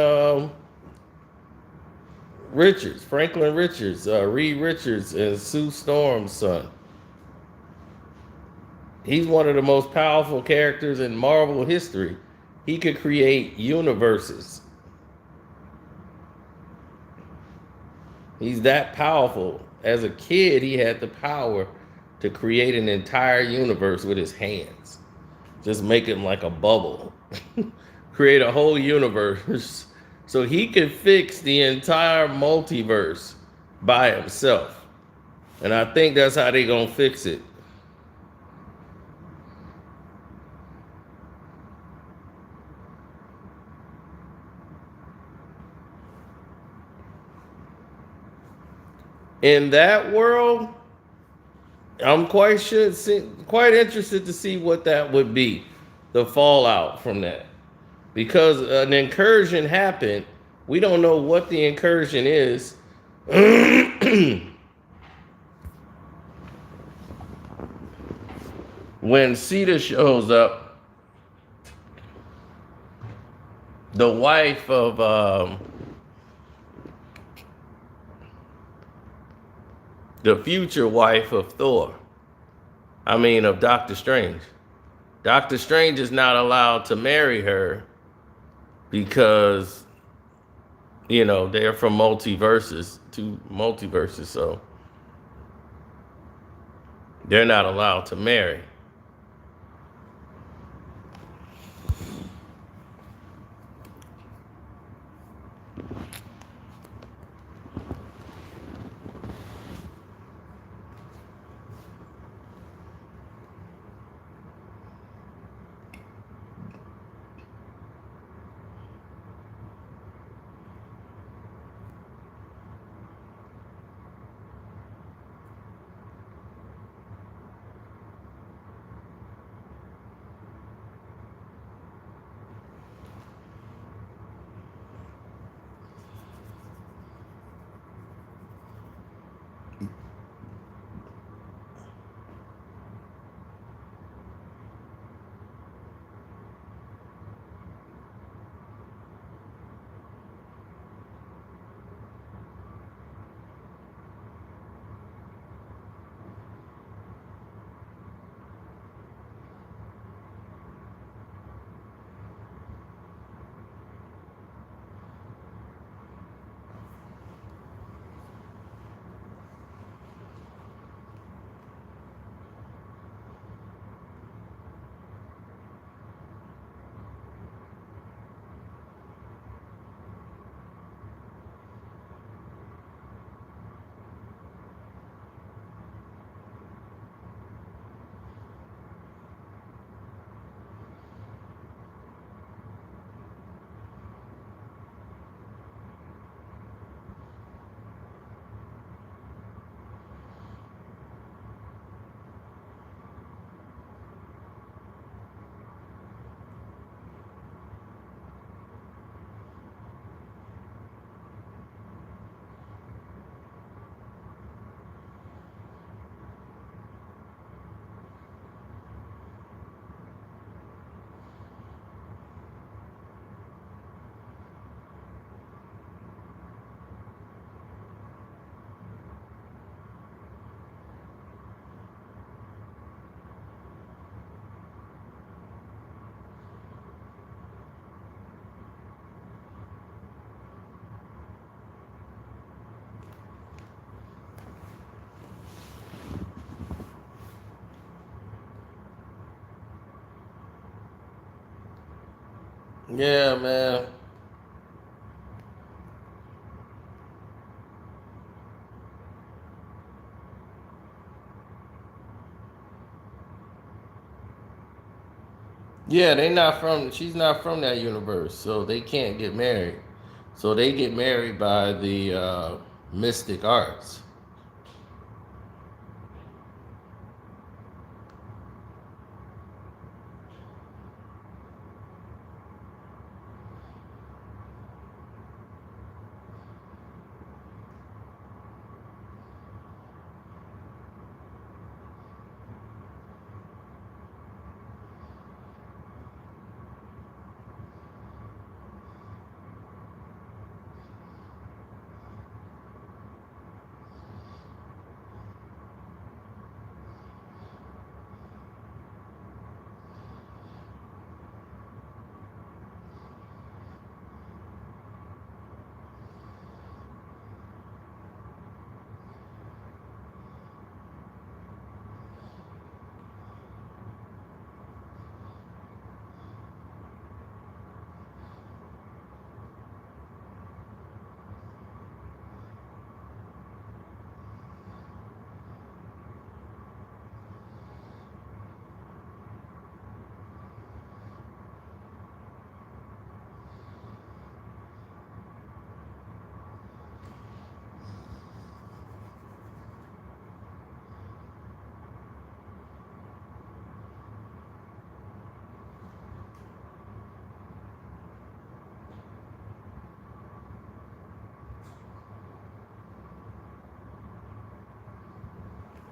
Richards, Reed Richards, and Sue Storm's son. He's one of the most powerful characters in Marvel history. He could create universes. He's that powerful. As a kid, he had the power to create an entire universe with his hands. Just make him like a bubble. Create a whole universe. So he could fix the entire multiverse by himself. And I think that's how they're going to fix it. In that world, I'm quite interested to see what that would be, the fallout from that, because an incursion happened. We don't know what the incursion is. When Sita shows up, the wife of the future wife of Thor, I mean of Doctor Strange. Doctor Strange is not allowed to marry her because they're from two multiverses, so they're not allowed to marry. Yeah, man. Yeah, she's not from that universe, so they can't get married. So they get married by the mystic arts.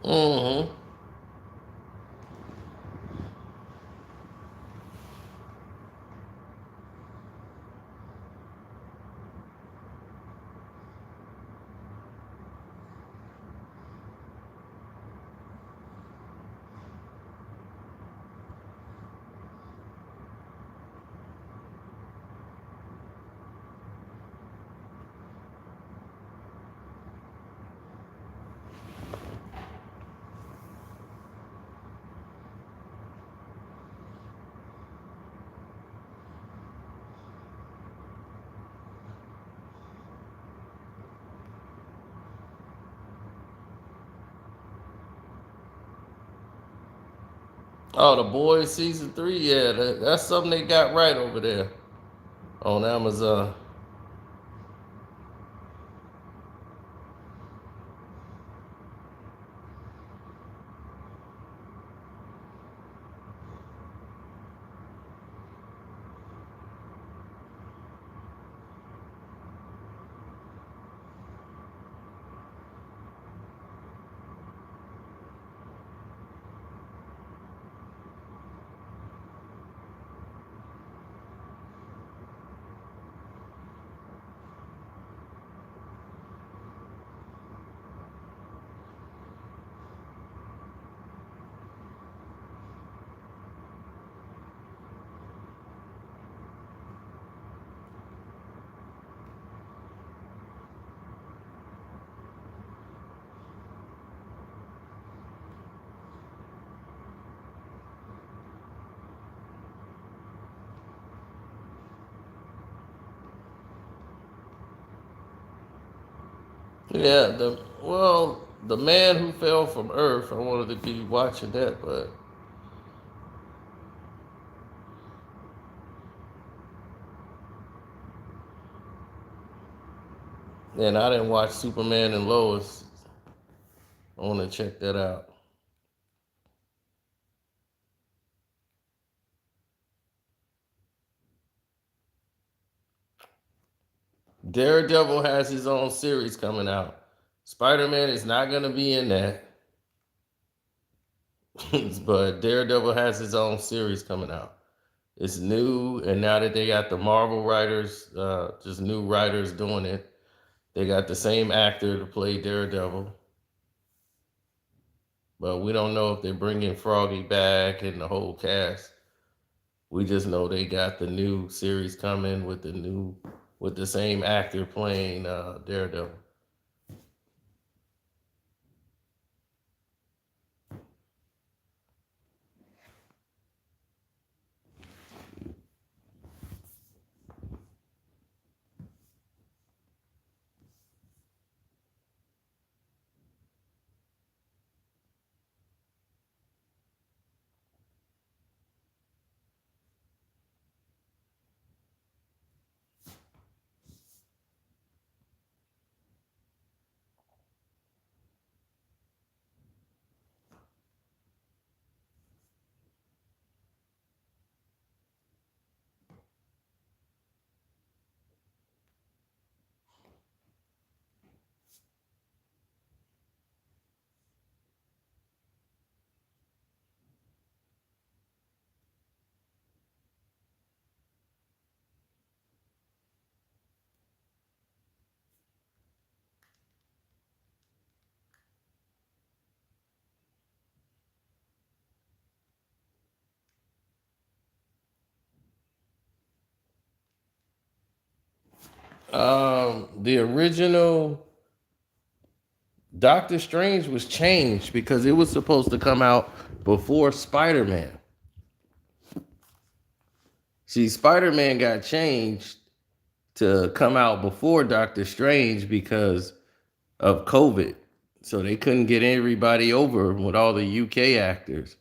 Mm-hmm. Oh, The Boys season 3. Yeah, that's something they got right over there on Amazon. Yeah, the man who fell from Earth. I wanted to be watching that, but and I didn't watch Superman and Lois. I want to check that out. Daredevil has his own series coming out. Spider-Man is not going to be in that, but Daredevil has his own series coming out. It's new, and now that they got the Marvel writers, just new writers doing it, they got the same actor to play Daredevil. But we don't know if they're bringing Froggy back and the whole cast. We just know they got the new series coming with the same actor playing Daredevil. The original Doctor Strange was changed because it was supposed to come out before Spider-Man. See, Spider-Man got changed to come out before Doctor Strange because of COVID. So they couldn't get everybody over with all the UK actors.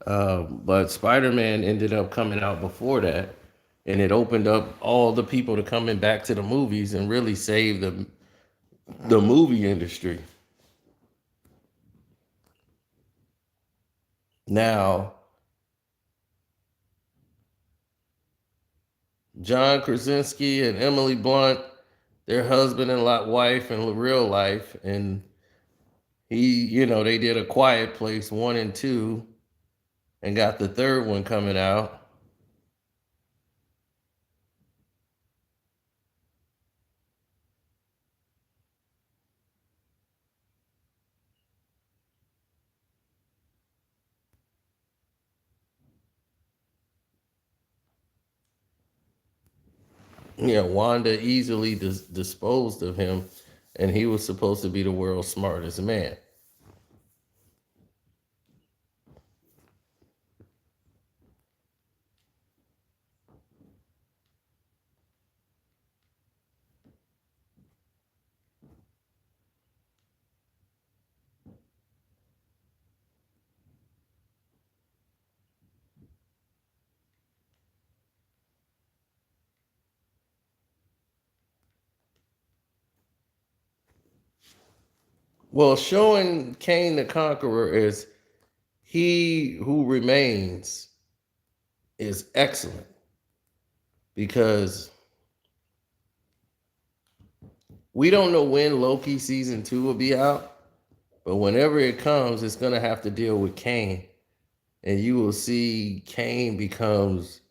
But Spider-Man ended up coming out before that. And it opened up all the people to coming back to the movies and really saved the movie industry. Now, John Krasinski and Emily Blunt, their husband and wife in real life, and They did A Quiet Place 1 and 2 and got the third one coming out. Yeah, Wanda easily disposed of him, and he was supposed to be the world's smartest man. Well, showing Cain the Conqueror is he who remains is excellent because we don't know when Loki season 2 will be out, but whenever it comes, it's going to have to deal with Cain. And you will see Cain becomes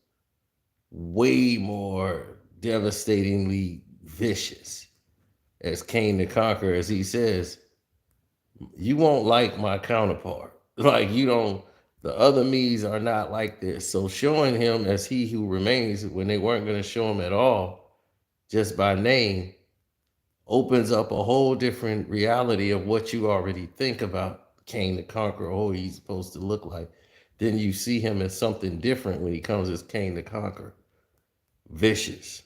way more devastatingly vicious as Cain the Conqueror, as he says, you won't like my counterpart. Like, you don't, the other me's are not like this. So showing him as he who remains when they weren't going to show him at all, just by name, opens up a whole different reality of what you already think about Cain the Conqueror, who he's supposed to look like. Then you see him as something different when he comes as Cain the Conqueror. Vicious.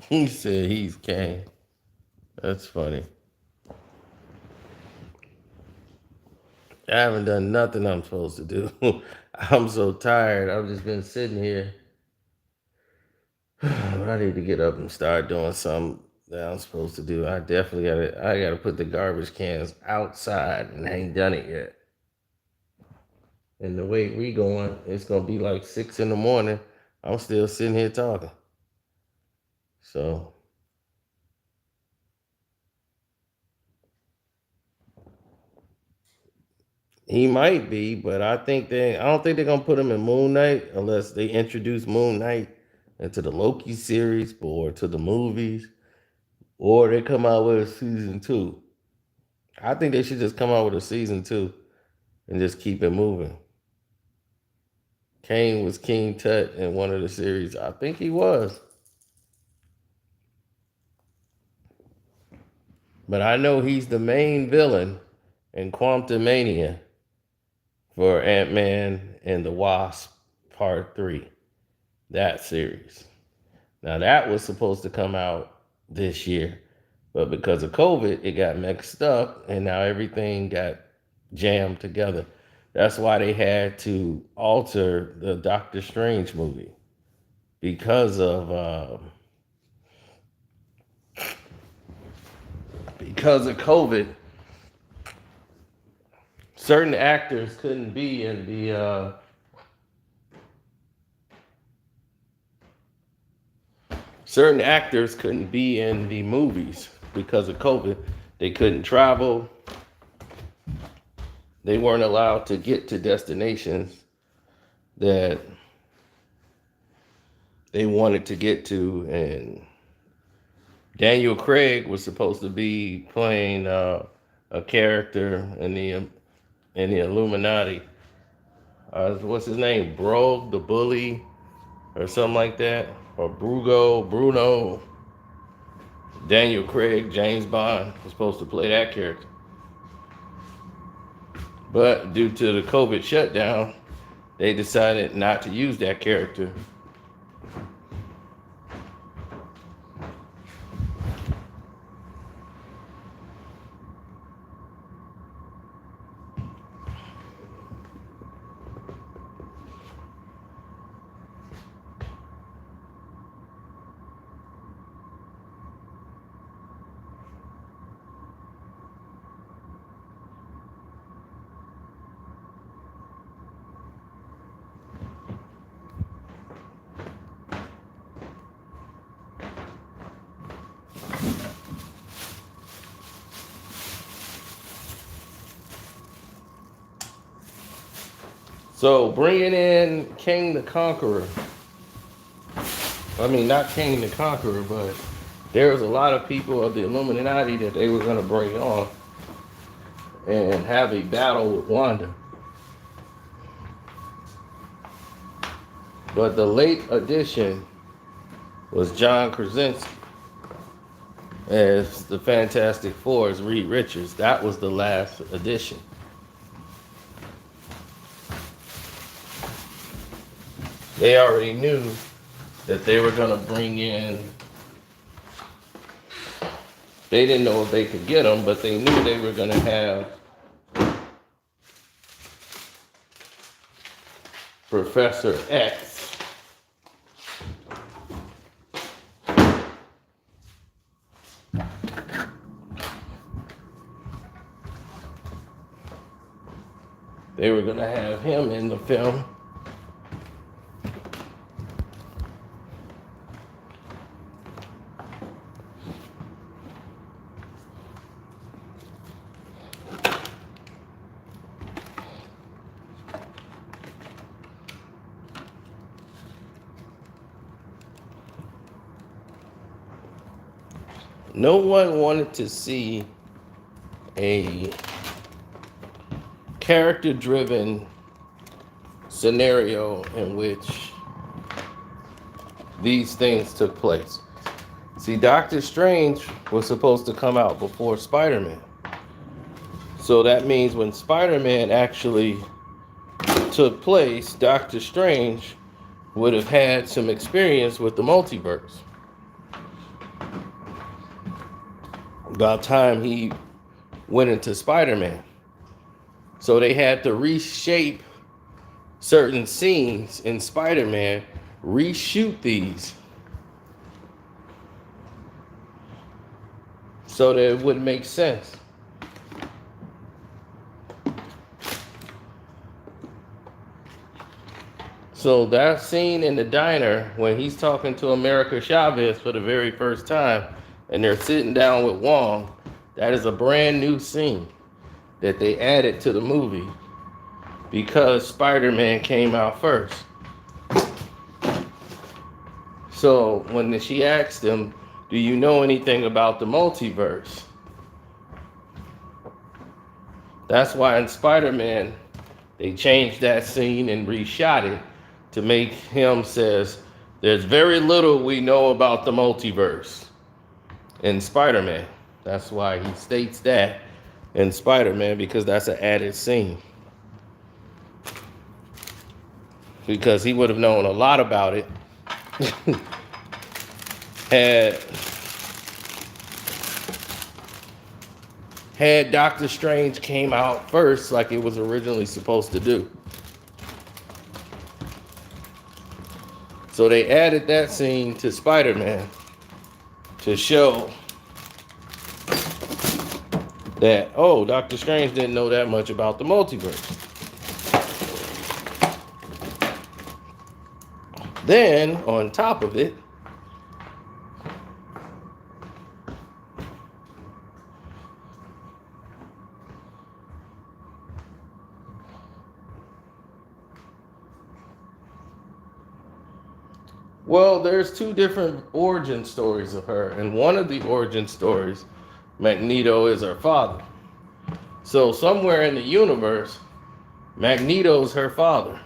He said he's Cain. That's funny. I haven't done nothing I'm supposed to do. I'm so tired. I've just been sitting here. I need to get up and start doing something that I'm supposed to do. I gotta put the garbage cans outside and I ain't done it yet. And the way we going, it's gonna be like 6 in the morning. I'm still sitting here talking. So he might be, but I don't think they're gonna put him in Moon Knight unless they introduce Moon Knight into the Loki series or to the movies, or they come out with a season 2. I think they should just come out with a season 2 and just keep it moving. Kane was King Tut in one of the series. I think he was. But I know he's the main villain in Quantumania for Ant-Man and the Wasp Part 3. That series. Now that was supposed to come out this year, but because of COVID, it got mixed up and now everything got jammed together. That's why they had to alter the Doctor Strange movie because of because of COVID, certain actors couldn't be in the movies because of COVID. They couldn't travel. They weren't allowed to get to destinations that they wanted to get to. And Daniel Craig was supposed to be playing a character in the Illuminati. What's his name? Brog the Bully or something like that, or Bruno. Daniel Craig, James Bond, was supposed to play that character. But due to the COVID shutdown, they decided not to use that character. So bringing in King the Conqueror. I mean, not King the Conqueror, but there was a lot of people of the Illuminati that they were going to bring on and have a battle with Wanda. But the late addition was John Krasinski as the Fantastic Four as Reed Richards. That was the last addition. They already knew that they were going to bring in, they didn't know if they could get them, but they knew they were going to have Professor X. They were going to have him in the film. No one wanted to see a character-driven scenario in which these things took place. See, Doctor Strange was supposed to come out before Spider-Man. So that means when Spider-Man actually took place, Doctor Strange would have had some experience with the multiverse. About time he went into Spider-Man. So they had to reshape certain scenes in Spider-Man, reshoot these so that it would make sense. So that scene in the diner when he's talking to America Chavez for the very first time, and they're sitting down with Wong, that is a brand new scene that they added to the movie because Spider-Man came out first. So when she asked him, do you know anything about the multiverse? That's why in Spider-Man, they changed that scene and reshot it to make him says, there's very little we know about the multiverse. In Spider-Man. That's why he states that in Spider-Man, because that's an added scene. Because he would have known a lot about it had Doctor Strange came out first like it was originally supposed to do. So they added that scene to Spider-Man to show that, oh, Doctor Strange didn't know that much about the multiverse. Then, on top of it, well, there's two different origin stories of her. And one of the origin stories, Magneto is her father. So somewhere in the universe, Magneto's her father.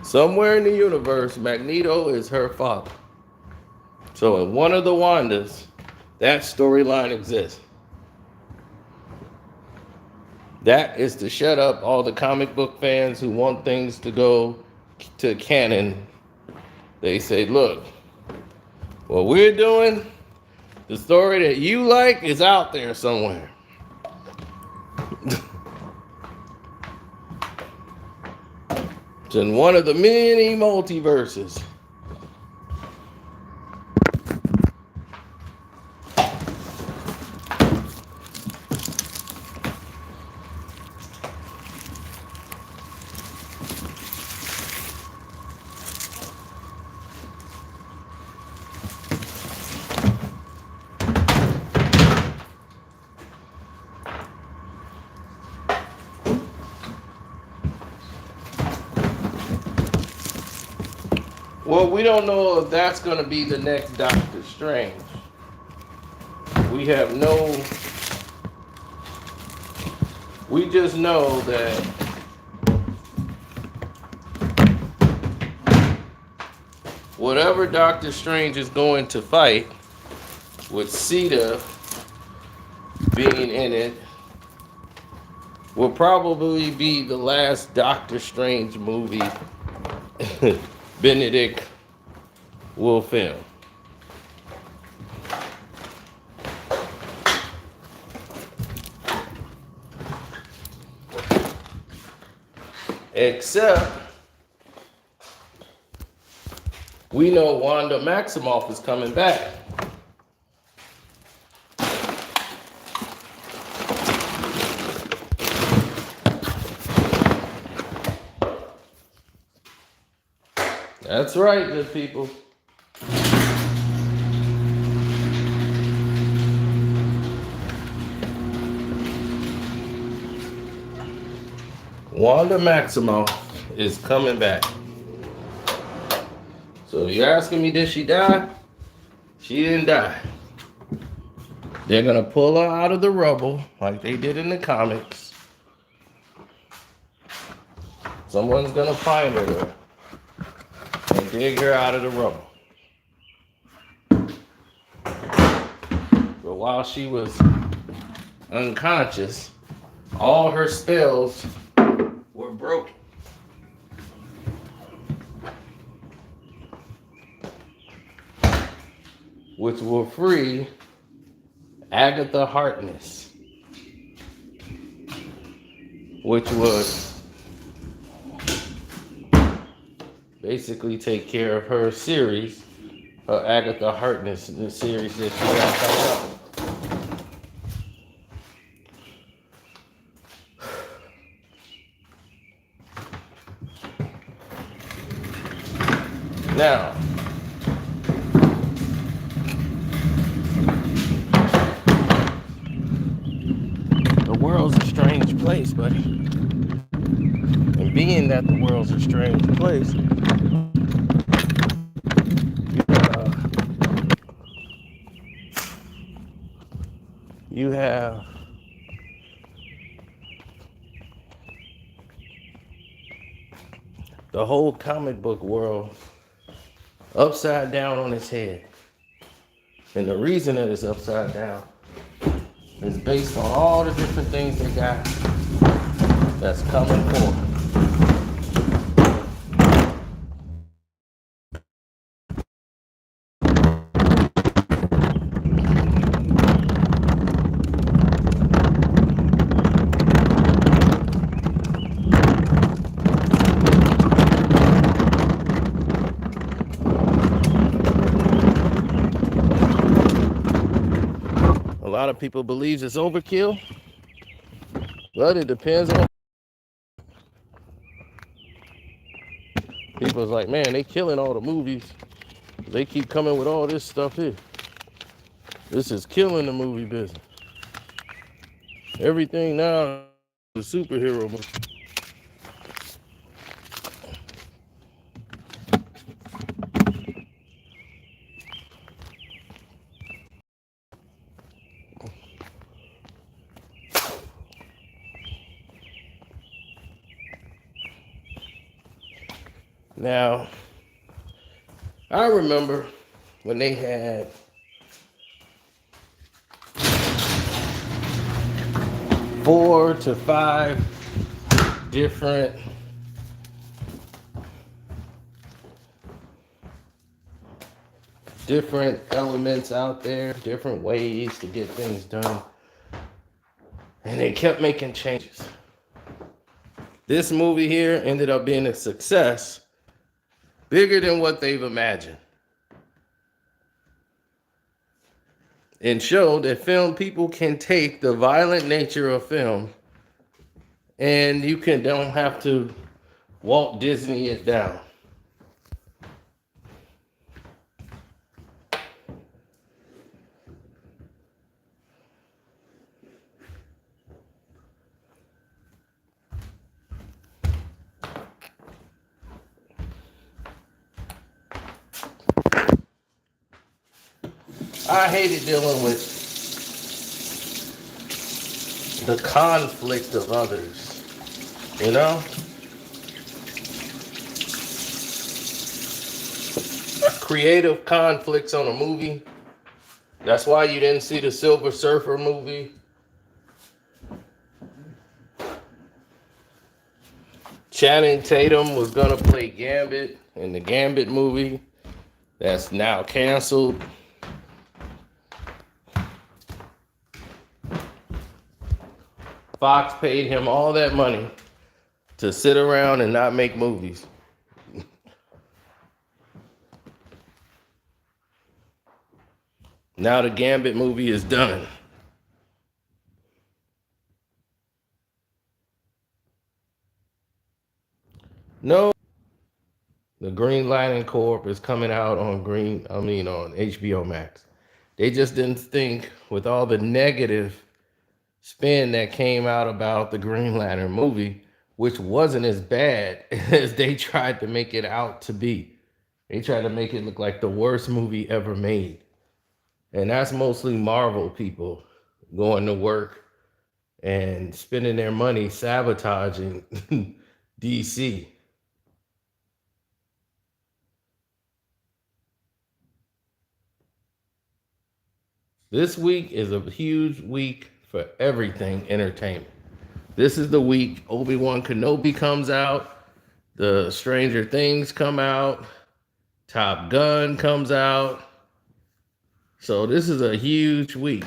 Somewhere in the universe, Magneto is her father. So in one of the Wandas, that storyline exists. That is to shut up all the comic book fans who want things to go to canon. They say, look, what we're doing, the story that you like is out there somewhere. It's in one of the many multiverses. Well, we don't know if that's going to be the next Doctor Strange. We just know that whatever Doctor Strange is going to fight, with Sita being in it, will probably be the last Doctor Strange movie Benedict will film. Except we know Wanda Maximoff is coming back. That's right, good people. Wanda Maximoff is coming back. So you're asking me, did she die? She didn't die. They're gonna pull her out of the rubble like they did in the comics. Someone's gonna find her and dig her out of the rubble. But while she was unconscious, all her spells were broken. Which will free Agatha Harkness, which would basically take care of her series, her Agatha Harkness, the series that she got coming up. Now, the world's a strange place, buddy. And being that the world's a strange place, you have the whole comic book world upside down on its head. And the reason that it's upside down is based on all the different things they got that's coming forth. lot of people believe it's overkill, but it depends on people's like, man, they killing all the movies. They keep coming with all this stuff here. This is killing the movie business. Everything now is a superhero movie. Now, I remember when they had four to five different elements out there, different ways to get things done, and they kept making changes. This movie here ended up being a success, bigger than what they've imagined, and showed that film people can take the violent nature of film, and you don't have to Walt Disney it down. I hated dealing with the conflict of others, you know? Creative conflicts on a movie. That's why you didn't see the Silver Surfer movie. Channing Tatum was gonna play Gambit in the Gambit movie. That's now canceled. Fox paid him all that money to sit around and not make movies. Now the Gambit movie is done. No, the Green Lantern Corp is coming out on on HBO Max. They just didn't think, with all the negative spin that came out about the Green Lantern movie, which wasn't as bad as they tried to make it out to be. They tried to make it look like the worst movie ever made. And that's mostly Marvel people going to work and spending their money sabotaging DC. This week is a huge week for everything entertainment. This is the week Obi-Wan Kenobi comes out, the Stranger Things come out, Top Gun comes out. So this is a huge week.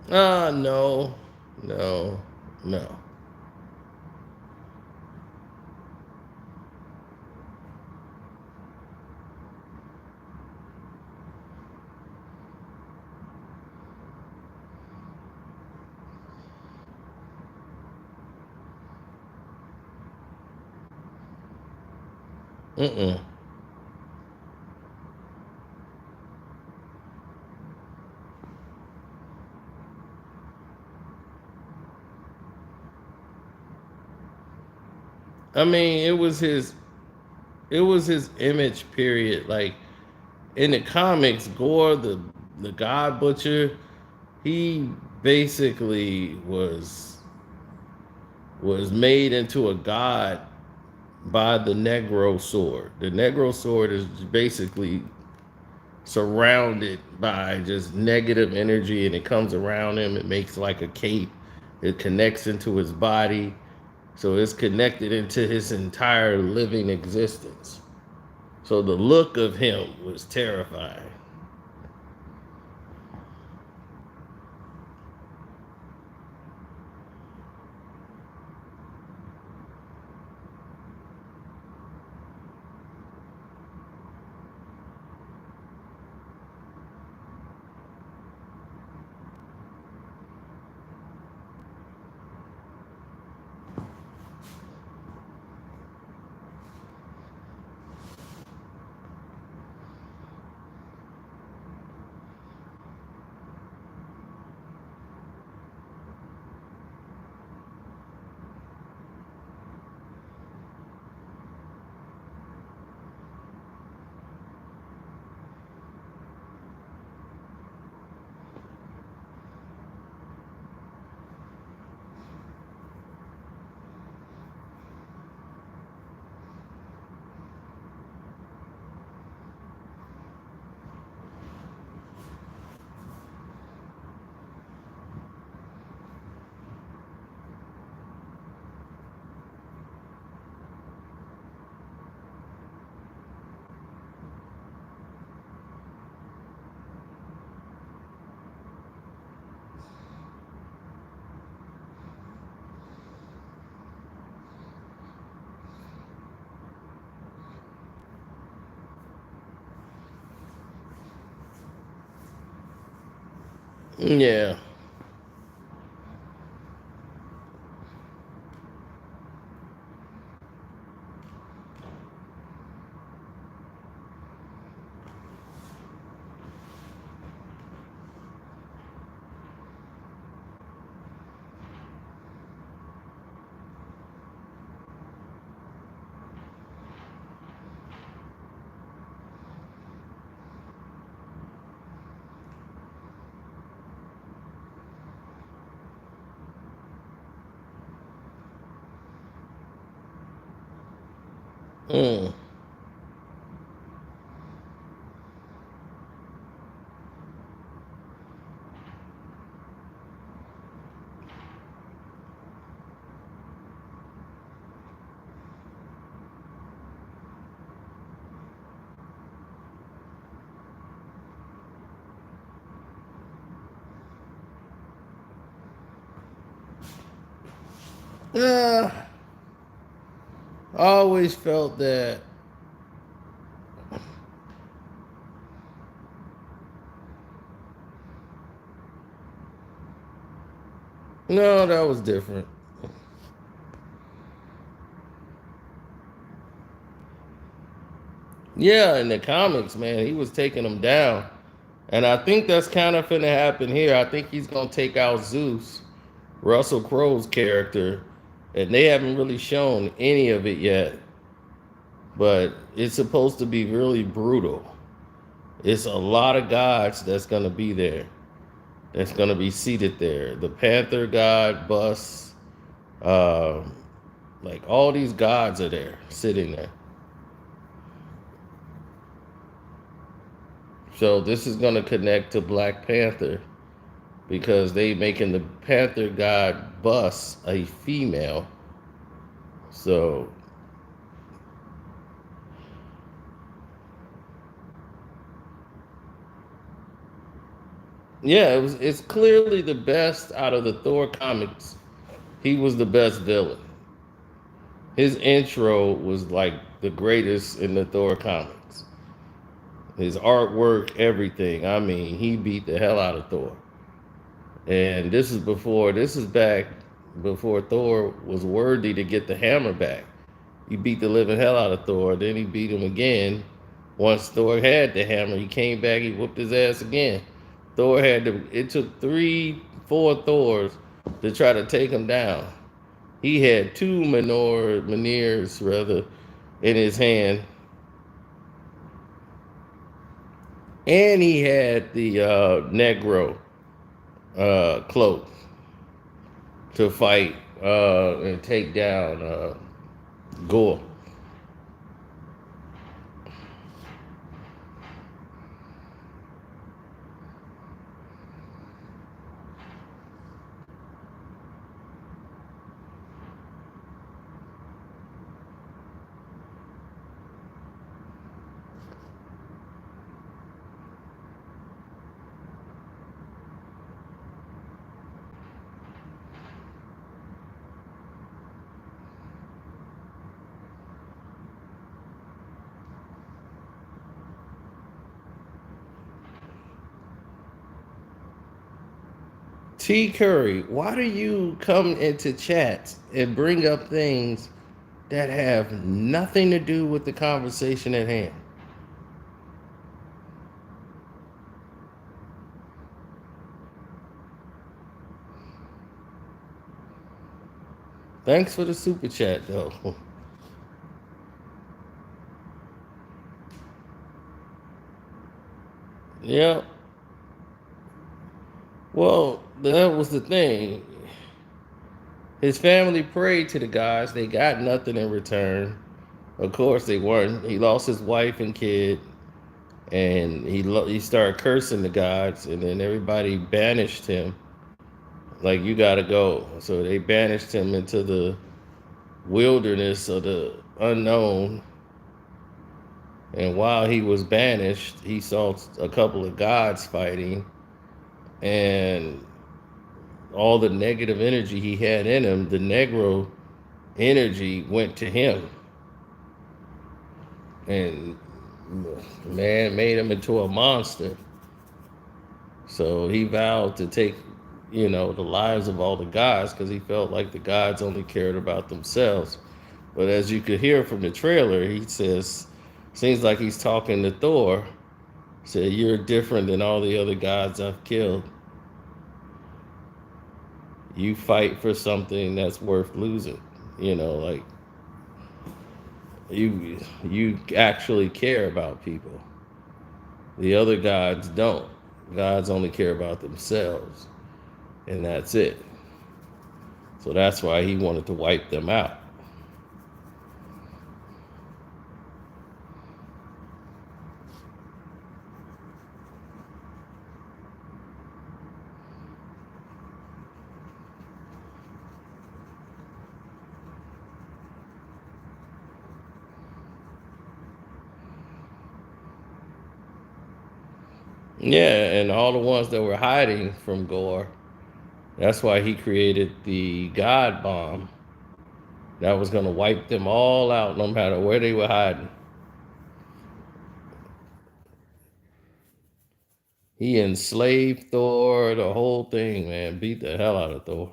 No, no, no. Mm-mm. I mean, it was his image period. Like in the comics, Gore the God Butcher, he basically was made into a god by the Negro sword. The Negro sword is basically surrounded by just negative energy, and it comes around him. It makes like a cape. It connects into his body. So it's connected into his entire living existence. So the look of him was terrifying. Yeah. Mm. I always felt that. No, that was different. Yeah, in the comics, man, he was taking them down. And I think that's kind of finna happen here. I think he's gonna take out Zeus, Russell Crowe's character, and they haven't really shown any of it yet. But it's supposed to be really brutal. It's a lot of gods that's gonna be there. That's gonna be seated there. The Panther god, Bus, uh, like all these gods are there, sitting there. So this is gonna connect to Black Panther because they making the Panther god Bus a female. So Yeah, it's clearly the best out of the Thor comics. He was the best villain. His intro was like the greatest in the Thor comics. His artwork, everything. I mean, he beat the hell out of Thor. And this is back before Thor was worthy to get the hammer back. He beat the living hell out of Thor. Then he beat him again. Once Thor had the hammer, he came back, he whooped his ass again. Thor had to, it took 4 Thors to try to take him down. He had 2 Mjolnirs rather in his hand. And he had the Negro cloak to fight and take down Gorr. T. Curry, why do you come into chats and bring up things that have nothing to do with the conversation at hand? Thanks for the super chat, though. Yeah. Well, that was the thing. His family prayed to the gods. They got nothing in return. Of course, they weren't. He lost his wife and kid, and he started cursing the gods, and then everybody banished him. Like, you gotta go. So they banished him into the wilderness of the unknown. And while he was banished, he saw a couple of gods fighting, and all the negative energy he had in him, the Negro energy, went to him. And man made him into a monster. So he vowed to take, the lives of all the gods because he felt like the gods only cared about themselves. But as you could hear from the trailer, he says, seems like he's talking to Thor. Said, "You're different than all the other gods I've killed. You fight for something that's worth losing. Like you actually care about people. The other gods don't. Gods only care about themselves, and that's it. So that's why he wanted to wipe them out." Yeah, and all the ones that were hiding from Gorr. That's why he created the God Bomb that was going to wipe them all out no matter where they were hiding. He enslaved Thor, the whole thing, man. Beat the hell out of Thor.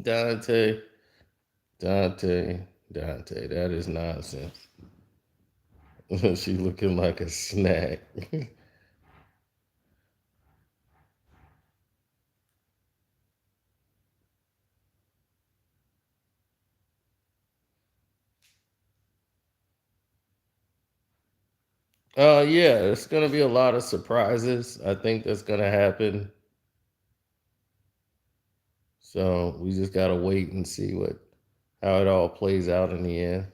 Dante, Dante, that is nonsense. She looking like a snack. Yeah, it's gonna be a lot of surprises. I think that's gonna happen. So we just gotta wait and see what how it all plays out in the end.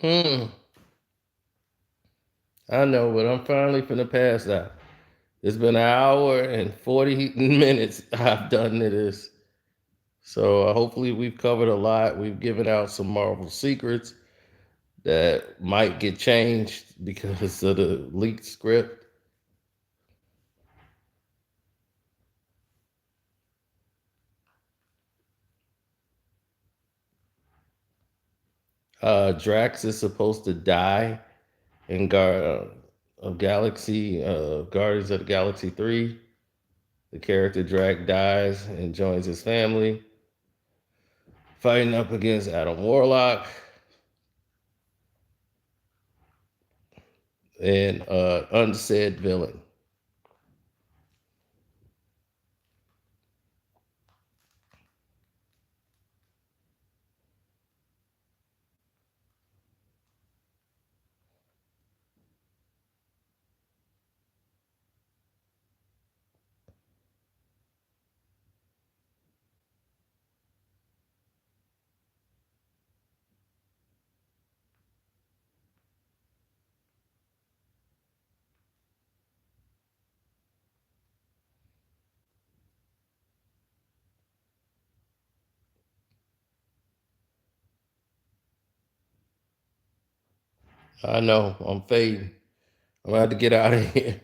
Hmm. I know, but I'm finally finna pass out. It's been an hour and 40 minutes I've done this. So hopefully we've covered a lot. We've given out some Marvel secrets that might get changed because of the leaked script. Drax is supposed to die in Galaxy Guardians of the Galaxy 3. The character Drax dies and joins his family, fighting up against Adam Warlock and unsaid villain. I know, I'm fading. I'm about to get out of here.